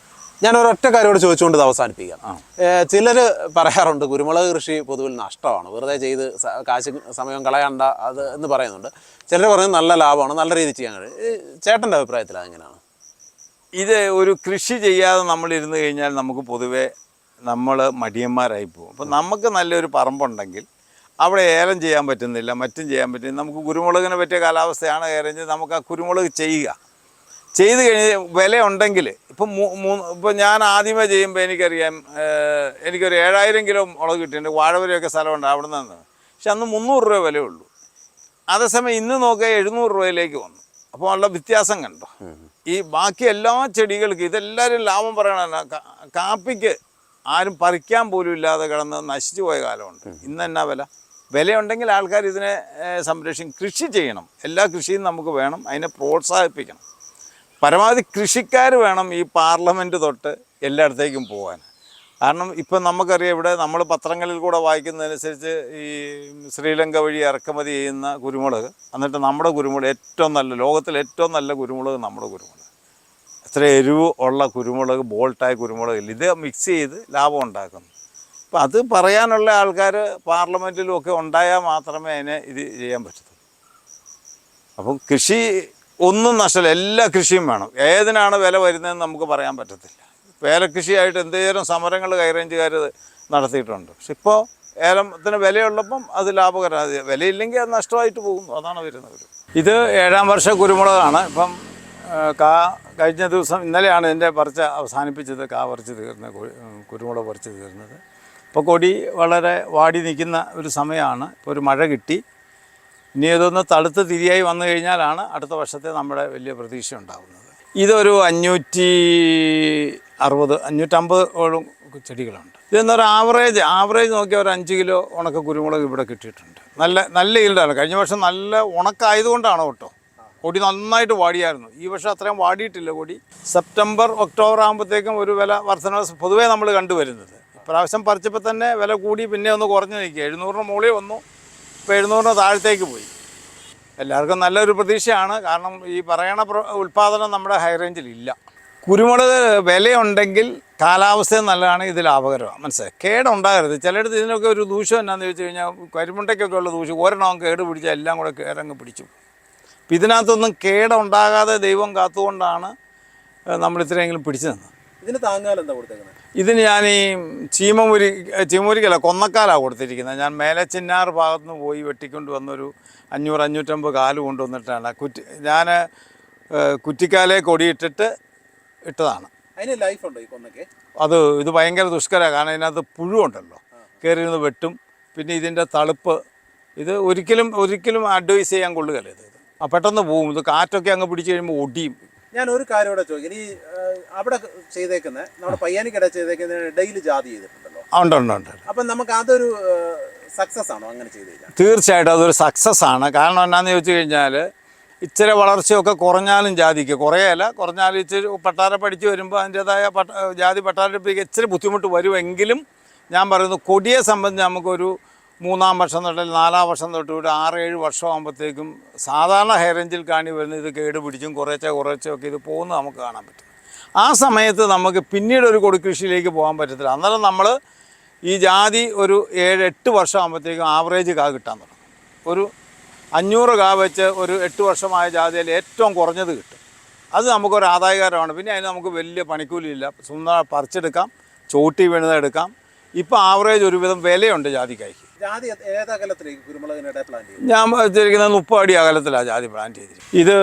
ഞാൻ ഒരൊറ്റ കാര്യോട് ചോദിച്ചുകൊണ്ട് ഇത് അവസാനിപ്പിക്കാം. ചിലർ പറയാറുണ്ട് കുരുമുളക് കൃഷി പൊതുവിൽ നഷ്ടമാണ്, വെറുതെ ചെയ്ത് കാശ് സമയം കളയണ്ട അത് എന്ന് പറയുന്നുണ്ട്. ചിലർ പറയുന്നത് നല്ല ലാഭമാണ്, നല്ല രീതിയിൽ ചെയ്യാൻ കഴിയും. ചേട്ടൻ്റെ അഭിപ്രായത്തിൽ അതെങ്ങനെയാണ്? ഇത് ഒരു കൃഷി ചെയ്യാതെ നമ്മളിരുന്ന് കഴിഞ്ഞാൽ നമുക്ക് പൊതുവേ നമ്മൾ മടിയന്മാരായി പോകും. അപ്പം നമുക്ക് നല്ലൊരു പറമ്പുണ്ടെങ്കിൽ അവിടെ ഏലം ചെയ്യാൻ പറ്റുന്നില്ല, മറ്റും ചെയ്യാൻ പറ്റുന്നില്ല. നമുക്ക് കുരുമുളകിനെ പറ്റിയ കാലാവസ്ഥയാണ് ഏറെ, നമുക്ക് ആ കുരുമുളക് ചെയ്ത് കഴിഞ്ഞ് വില ഉണ്ടെങ്കിൽ ഇപ്പം ഞാൻ ആദ്യമേ ചെയ്യുമ്പോൾ എനിക്കറിയാം, എനിക്കൊരു 7000 കിലോ മുളക് കിട്ടിയിട്ടുണ്ട്. വാഴവരയൊക്കെ സ്ഥലമുണ്ട് അവിടെ നിന്ന്. പക്ഷെ അന്ന് 300 രൂപ വിലയുള്ളൂ. അതേസമയം ഇന്ന് നോക്കിയാൽ 700 രൂപയിലേക്ക് വന്നു. അപ്പോൾ ഉള്ള വ്യത്യാസം കണ്ടോ? ഈ ബാക്കി എല്ലാ ചെടികൾക്കും ഇതെല്ലാവരും ലാഭം പറയണ, കാപ്പിക്ക് ആരും പറിക്കാൻ പോലും ഇല്ലാതെ കിടന്ന് നശിച്ചു പോയ കാലമുണ്ട്. ഇന്ന് എന്നാ വിലയുണ്ടെങ്കിൽ ആൾക്കാർ ഇതിനെ സംരക്ഷിക്കും. കൃഷി ചെയ്യണം, എല്ലാ കൃഷിയും നമുക്ക് വേണം, അതിനെ പ്രോത്സാഹിപ്പിക്കണം. പരമാവധി കൃഷിക്കാർ വേണം ഈ പാർലമെൻറ്റ് തൊട്ട് എല്ലായിടത്തേക്കും പോകാൻ. കാരണം ഇപ്പം നമുക്കറിയാം, ഇവിടെ നമ്മൾ പത്രങ്ങളിൽ കൂടെ വായിക്കുന്നതനുസരിച്ച് ഈ ശ്രീലങ്ക വഴി ഇറക്കുമതി ചെയ്യുന്ന കുരുമുളക്, എന്നിട്ട് നമ്മുടെ കുരുമുളക് ഏറ്റവും നല്ല, ലോകത്തിലെ ഏറ്റവും നല്ല കുരുമുളക് നമ്മുടെ കുരുമുളക്. എത്ര എരിവ് ഉള്ള കുരുമുളക്, ബോൾട്ടായ കുരുമുളകില്ല. ഇത് മിക്സ് ചെയ്ത് ലാഭം ഉണ്ടാക്കുന്നു. അപ്പം അത് പറയാനുള്ള ആൾക്കാർ പാർലമെൻറ്റിലും ഒക്കെ ഉണ്ടായാൽ മാത്രമേ അതിനെ ഇത് ചെയ്യാൻ പറ്റത്തുള്ളൂ. അപ്പം കൃഷി ഒന്നും നഷ്ടമില്ല, എല്ലാ കൃഷിയും വേണം. ഏതിനാണ് വില വരുന്നതെന്ന് നമുക്ക് പറയാൻ പറ്റത്തില്ല. ഏലക്കൃഷിയായിട്ട് എന്തേലും സമരങ്ങൾ ഹൈറേഞ്ചുകാർ നടത്തിയിട്ടുണ്ട്. പക്ഷെ ഇപ്പോൾ ഏലത്തിന് വിലയുള്ളപ്പം അത് ലാഭകരമാണ്, വിലയില്ലെങ്കിൽ അത് നഷ്ടമായിട്ട് പോകുന്നു. അതാണ് വരുന്നത്. ഇത് 7ാം വർഷ കുരുമുളകാണ്. ഇപ്പം കഴിഞ്ഞ ദിവസം ഇന്നലെയാണ് ഇതിൻ്റെ അവസാനിപ്പിച്ചത്. പറിച്ച് തീർന്നത്, കുരുമുളക് പറിച്ച് തീർന്നത്. ഇപ്പോൾ കൊടി വളരെ വാടി നിൽക്കുന്ന ഒരു സമയമാണ്. ഇപ്പോൾ ഒരു മഴ കിട്ടി, ഇനി ഇതൊന്ന് തളുത്ത് തിരിയായി വന്നു കഴിഞ്ഞാലാണ് അടുത്ത വർഷത്തെ നമ്മുടെ വലിയ പ്രതീക്ഷ ഉണ്ടാകുന്നത്. ഇതൊരു 550 ചെടികളുണ്ട്. ഇതെന്നൊരു ആവറേജ് നോക്കിയാൽ ഒരു 5 കിലോ ഉണക്ക കുരുമുളക് ഇവിടെ കിട്ടിയിട്ടുണ്ട്. നല്ല ഈൽഡാണ്. കഴിഞ്ഞ വർഷം നല്ല ഉണക്കായതുകൊണ്ടാണ് കേട്ടോ. കൊടി നന്നായിട്ട് വാടിയായിരുന്നു. ഈ വർഷം അത്രയും വാടിയിട്ടില്ല കൊടി. സെപ്റ്റംബർ, ഒക്ടോബർ ആകുമ്പോഴത്തേക്കും ഒരു വില വർധന പൊതുവേ നമ്മൾ കണ്ടുവരുന്നത്. ഇപ്രാവശ്യം പറിച്ചപ്പോൾ തന്നെ വില കൂടി, പിന്നെ ഒന്ന് കുറഞ്ഞ് നിൽക്കുക. 700 മുകളിൽ വന്നു, ഇപ്പോൾ 700 താഴത്തേക്ക് പോയി. എല്ലാവർക്കും നല്ലൊരു പ്രതീക്ഷയാണ്. കാരണം ഈ പറയണ ഉൽപ്പാദനം നമ്മുടെ ഹൈ റേഞ്ചിലില്ല. കുരുമുളക് വിലയുണ്ടെങ്കിൽ കാലാവസ്ഥയും നല്ലതാണ്, ഇത് ലാഭകരമാണ്. മനസ്സിലായി, കേടുണ്ടാകരുത്. ചിലയിടത്ത് ഇതിനൊക്കെ ഒരു ദൂഷ്യം എന്നാന്ന് ചോദിച്ചു കഴിഞ്ഞാൽ, കരിമുണ്ടയ്ക്കൊക്കെ ഉള്ള ദൂഷ്യം, ഒരെണ്ണം കേട് പിടിച്ചാൽ എല്ലാം കൂടെ കേടങ്ങ് പിടിച്ചു. അപ്പം ഇതിനകത്തൊന്നും കേടുണ്ടാകാതെ ദൈവം കാത്തുകൊണ്ടാണ് നമ്മളിത്രയെങ്കിലും പിടിച്ചു നിന്നത്. ഇതിന് താങ്ങാൽ എന്താ കൊടുത്തേക്കുന്നത്? ഇതിന് ഞാൻ ഈ ചീമൂരിക്കല്ല, കൊന്നക്കാലാണ് കൊടുത്തിരിക്കുന്നത്. ഞാൻ മേലെ ചിന്നാർ ഭാഗത്തു നിന്ന് പോയി വെട്ടിക്കൊണ്ട് വന്നൊരു 500-550 കാല് കൊണ്ടുവന്നിട്ടാണ് ഞാൻ കുറ്റിക്കാലെ കൊടിയിട്ടിട്ട് ഇട്ടതാണ്. അതിന് ലൈഫ് ഉണ്ടോ ഈ കൊന്നയ്ക്ക്? ഇത് ഭയങ്കര ദുഷ്കരമാണ്. കാരണം ഇതിനകത്ത് പുഴുണ്ടല്ലോ, കയറിയിരുന്ന് വെട്ടും. പിന്നെ ഇതിൻ്റെ തളുപ്പ്, ഇത് ഒരിക്കലും അഡ്വൈസ് ചെയ്യാൻ കൊള്ളുകയല്ല. ഇത് പെട്ടെന്ന് പോവും. ഇത് കാറ്റൊക്കെ അങ്ങ് പിടിച്ച് കഴിയുമ്പോൾ ഒടിയും. ഞാൻ ഒരു കാര്യം ഇവിടെ ചോദിക്കാം. ഈ അവിടെ ചെയ്തേക്കുന്ന നമ്മുടെ പയ്യാനിക്കട ചെയ്തേക്കുന്ന ഡെയിലി ജാതി ചെയ്തിട്ടുണ്ടല്ലോ. ഉണ്ട്. അപ്പം നമുക്ക് അതൊരു സക്സസ് ആണോ അങ്ങനെ ചെയ്ത് കഴിഞ്ഞാൽ? തീർച്ചയായിട്ടും അതൊരു സക്സസ് ആണ്. കാരണം എന്നാന്ന് ചോദിച്ചു കഴിഞ്ഞാൽ, ഇച്ചിരി വളർച്ചയൊക്കെ കുറഞ്ഞാലും ജാതിക്ക് കുറഞ്ഞാലും ഇച്ചിരി പട്ടാര പഠിച്ച് വരുമ്പോൾ അതിൻ്റേതായ ജാതി പട്ടാരപ്പിക്ക് ഇച്ചിരി ബുദ്ധിമുട്ട് വരുമെങ്കിലും, ഞാൻ പറയുന്നു കൊടിയെ സംബന്ധിച്ച് നമുക്കൊരു 3-ാം വർഷം തൊട്ട് 4-ാം വർഷം തൊട്ട് ഒരു 6-7 വർഷം ആകുമ്പോഴത്തേക്കും സാധാരണ ഹൈ റേഞ്ചിൽ കാണി വരുന്ന ഇത് കേട് പിടിച്ചും കുറച്ചൊക്കെ ഇത് പോകുന്നത് നമുക്ക് കാണാൻ പറ്റും. ആ സമയത്ത് നമുക്ക് പിന്നീട് ഒരു കൊടിക്കൃഷിയിലേക്ക് പോകാൻ പറ്റത്തില്ല. അന്നേരം നമ്മൾ ഈ ജാതി ഒരു 7-8 വർഷം ആകുമ്പോഴത്തേക്കും ആവറേജ് കാ കിട്ടാൻ തുടങ്ങും. ഒരു 500 കാ വെച്ച് ഒരു 8 വർഷമായ ജാതിയിൽ ഏറ്റവും കുറഞ്ഞത് കിട്ടും. അത് നമുക്കൊരു ആദായകരമാണ്. പിന്നെ അതിന് നമുക്ക് വലിയ പണിക്കൂലിയില്ല, സ്വന്തം പറിച്ചെടുക്കാം, ചോട്ടി വീണതെടുക്കാം. ഇപ്പോൾ ആവറേജ് ഒരുവിധം വിലയുണ്ട് ജാതിക്കായ്ക്ക്. ജാതി ഏത് അകലത്തിലേക്ക് കുരുമുളകിനിടെ പ്ലാന്റ് ചെയ്യും? ഞാൻ വെച്ചിരിക്കുന്നത് 30 അടി അകലത്തിലാണ് ജാതി പ്ലാന്റ് ചെയ്തിരിക്കുന്നത്. ഇത്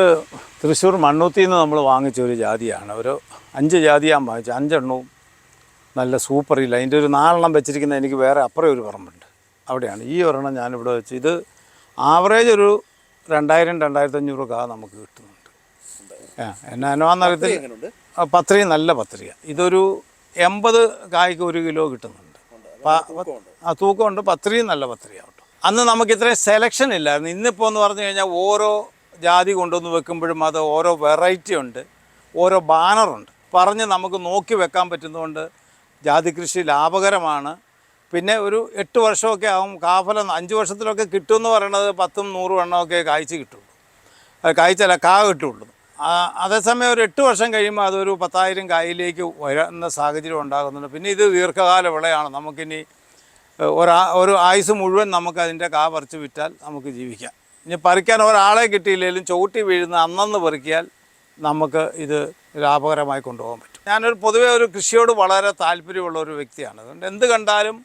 തൃശ്ശൂർ മണ്ണൂത്തിൽ നിന്ന് നമ്മൾ വാങ്ങിച്ച ഒരു ജാതിയാണ്. ഒരു 5 ജാതി ഞാൻ വാങ്ങിച്ചു. 5 എണ്ണവും നല്ല സൂപ്പറില്ല. അതിൻ്റെ ഒരു 4 എണ്ണം വെച്ചിരിക്കുന്നത് എനിക്ക് വേറെ അപ്പുറം ഒരു പറമ്പുണ്ട്, അവിടെയാണ്. ഈ ഒരെണ്ണം ഞാനിവിടെ വെച്ച്. ഇത് ആവറേജ് ഒരു 2000-2500 കാ നമുക്ക് കിട്ടുന്നുണ്ട്. എന്നാന്നറിയത്തില്ല, പത്രിക നല്ല പത്രിക. ഇതൊരു 80 കായ്ക്ക് 1 കിലോ കിട്ടുന്നുണ്ട്. തൂക്കമുണ്ട്. പത്രിയും നല്ല പത്രിക കേട്ടോ. അന്ന് നമുക്ക് ഇത്രയും സെലക്ഷൻ ഇല്ലായിരുന്നു. ഇന്നിപ്പോൾ എന്ന് പറഞ്ഞു കഴിഞ്ഞാൽ ഓരോ ജാതി കൊണ്ടുവന്ന് വെക്കുമ്പോഴും അത് ഓരോ വെറൈറ്റി ഉണ്ട്, ഓരോ ബാനറുണ്ട്, പറഞ്ഞ് നമുക്ക് നോക്കി വെക്കാൻ പറ്റുന്നതുകൊണ്ട് ജാതി കൃഷി ലാഭകരമാണ്. പിന്നെ ഒരു 8 വർഷമൊക്കെ ആകും കാഫലം. 5 വർഷത്തിലൊക്കെ കിട്ടുമെന്ന് പറയണത് 10-100 എണ്ണമൊക്കെ കായ്ച്ച് കിട്ടുള്ളൂ, കായ്ച്ചല്ല കിട്ടുള്ളൂ. അതേസമയം ഒരു 8 വർഷം കഴിയുമ്പോൾ അതൊരു 10,000 കായിലേക്ക് വരുന്ന സാഹചര്യം ഉണ്ടാകുന്നുണ്ട്. പിന്നെ ഇത് ദീർഘകാല വിളയാണ്. നമുക്കിനി ഒരു ആയുസ് മുഴുവൻ നമുക്ക് അതിൻ്റെ പറിച്ച് വിറ്റാൽ നമുക്ക് ജീവിക്കാം. ഇനി പറിക്കാൻ ഒരാളെ കിട്ടിയില്ലെങ്കിലും ചവിട്ടി വീഴുന്ന അന്നന്ന് പറിക്കിയാൽ നമുക്ക് ഇത് ലാഭകരമായി കൊണ്ടുപോകാൻ പറ്റും. ഞാനൊരു പൊതുവേ ഒരു കൃഷിയോട് വളരെ താല്പര്യമുള്ള ഒരു വ്യക്തിയാണ്. അതുകൊണ്ട് എന്ത് കണ്ടാലും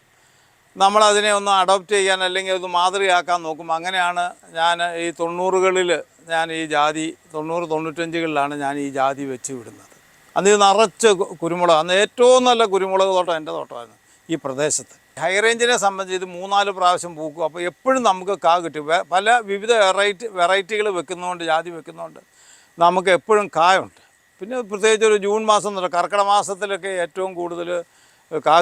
നമ്മളതിനെ ഒന്ന് അഡോപ്റ്റ് ചെയ്യാൻ അല്ലെങ്കിൽ ഒന്ന് മാതൃകയാക്കാൻ നോക്കും. അങ്ങനെയാണ് ഞാൻ ഈ 90കളിൽ ഞാൻ ഈ ജാതി 90-95കളിലാണ് ഞാൻ ഈ ജാതി വെച്ച് വിടുന്നത്. അന്ന് ഇത് നിറച്ച് കുരുമുളക്, അന്ന് ഏറ്റവും നല്ല കുരുമുളക് തോട്ടം എൻ്റെ തോട്ടമായിരുന്നു ഈ പ്രദേശത്ത്. ഹൈ റേഞ്ചിനെ സംബന്ധിച്ച് ഇത് 3-4 പ്രാവശ്യം പൂക്കും. അപ്പോൾ എപ്പോഴും നമുക്ക് കിട്ടും. പല വിവിധ വെറൈറ്റികൾ വെക്കുന്നതുകൊണ്ട്, ജാതി വെക്കുന്നതുകൊണ്ട് നമുക്ക് എപ്പോഴും കായുണ്ട്. പിന്നെ പ്രത്യേകിച്ച് ഒരു ജൂൺ മാസം തൊട്ട് കർക്കിടക മാസത്തിലൊക്കെ ഏറ്റവും കൂടുതൽ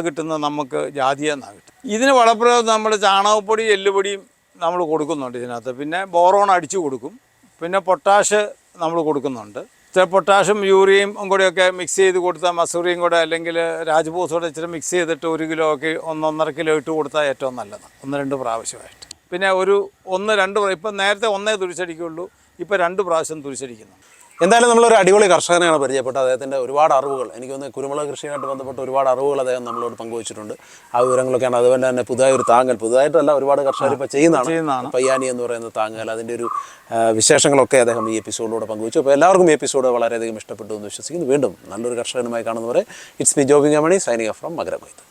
കിട്ടുന്നത് നമുക്ക് ജാതിയെന്നാണ് കിട്ടും. ഇതിന് വളപ്രയോഗം നമ്മൾ ചാണകപ്പൊടി, എല്ലുപൊടിയും നമ്മൾ കൊടുക്കുന്നുണ്ട് ഇതിനകത്ത്. പിന്നെ ബോറോൺ അടിച്ചു കൊടുക്കും. പിന്നെ പൊട്ടാഷ് നമ്മൾ കൊടുക്കുന്നുണ്ട്. ഇച്ചിരി പൊട്ടാഷും യൂറിയയും കൂടെയൊക്കെ മിക്സ് ചെയ്ത് കൊടുത്താൽ, മസൂറിയും കൂടെ അല്ലെങ്കിൽ രാജ്പൂസും കൂടെ ഇച്ചിരി മിക്സ് ചെയ്തിട്ട് 1 കിലോ ഒക്കെ 1-1.5 കിലോ ഇട്ട് കൊടുത്താൽ ഏറ്റവും നല്ലതാണ്. 1-2 പ്രാവശ്യമായിട്ട്. പിന്നെ ഒരു 1-2 ഇപ്പം നേരത്തെ 1 തുരിശടിക്കുള്ളൂ, ഇപ്പോൾ 2 പ്രാവശ്യം തുരിശടിക്കുന്നു. എന്തായാലും നമ്മളൊരു അടിപൊളി കർഷകനെയാണ് പരിചയപ്പെട്ടത്. അദ്ദേഹത്തിൻ്റെ ഒരുപാട് അറിവുകൾ, എനിക്ക് തോന്നുന്നു കുരുമുളക് കൃഷിയുമായിട്ട് ബന്ധപ്പെട്ട് ഒരുപാട് അറിവുകൾ അദ്ദേഹം നമ്മളോട് പങ്കുവച്ചിട്ടുണ്ട്. ആ വിവരങ്ങളൊക്കെയാണ്. അതുപോലെ തന്നെ പുതിയൊരു താങ്ങൽ, പുതുതായിട്ടല്ല ഒരുപാട് കർഷകർ ഇപ്പോൾ ചെയ്യുന്നതാണ് പയ്യാനി എന്ന് പറയുന്ന താങ്ങൽ, അതിൻ്റെ ഒരു വിശേഷങ്ങളൊക്കെ അദ്ദേഹം ഈ എപ്പിസോഡിലൂടെ പങ്കുവച്ചു. അപ്പോൾ എല്ലാവർക്കും ഈ എപ്പിസോഡ് വളരെയധികം ഇഷ്ടപ്പെട്ടു എന്ന് വിശ്വസിക്കുന്നു. വീണ്ടും നല്ലൊരു കർഷകനുമായി കാണുന്നവരെ it's me Jobin Mani signing off from മകരകൊയ്ത്ത്.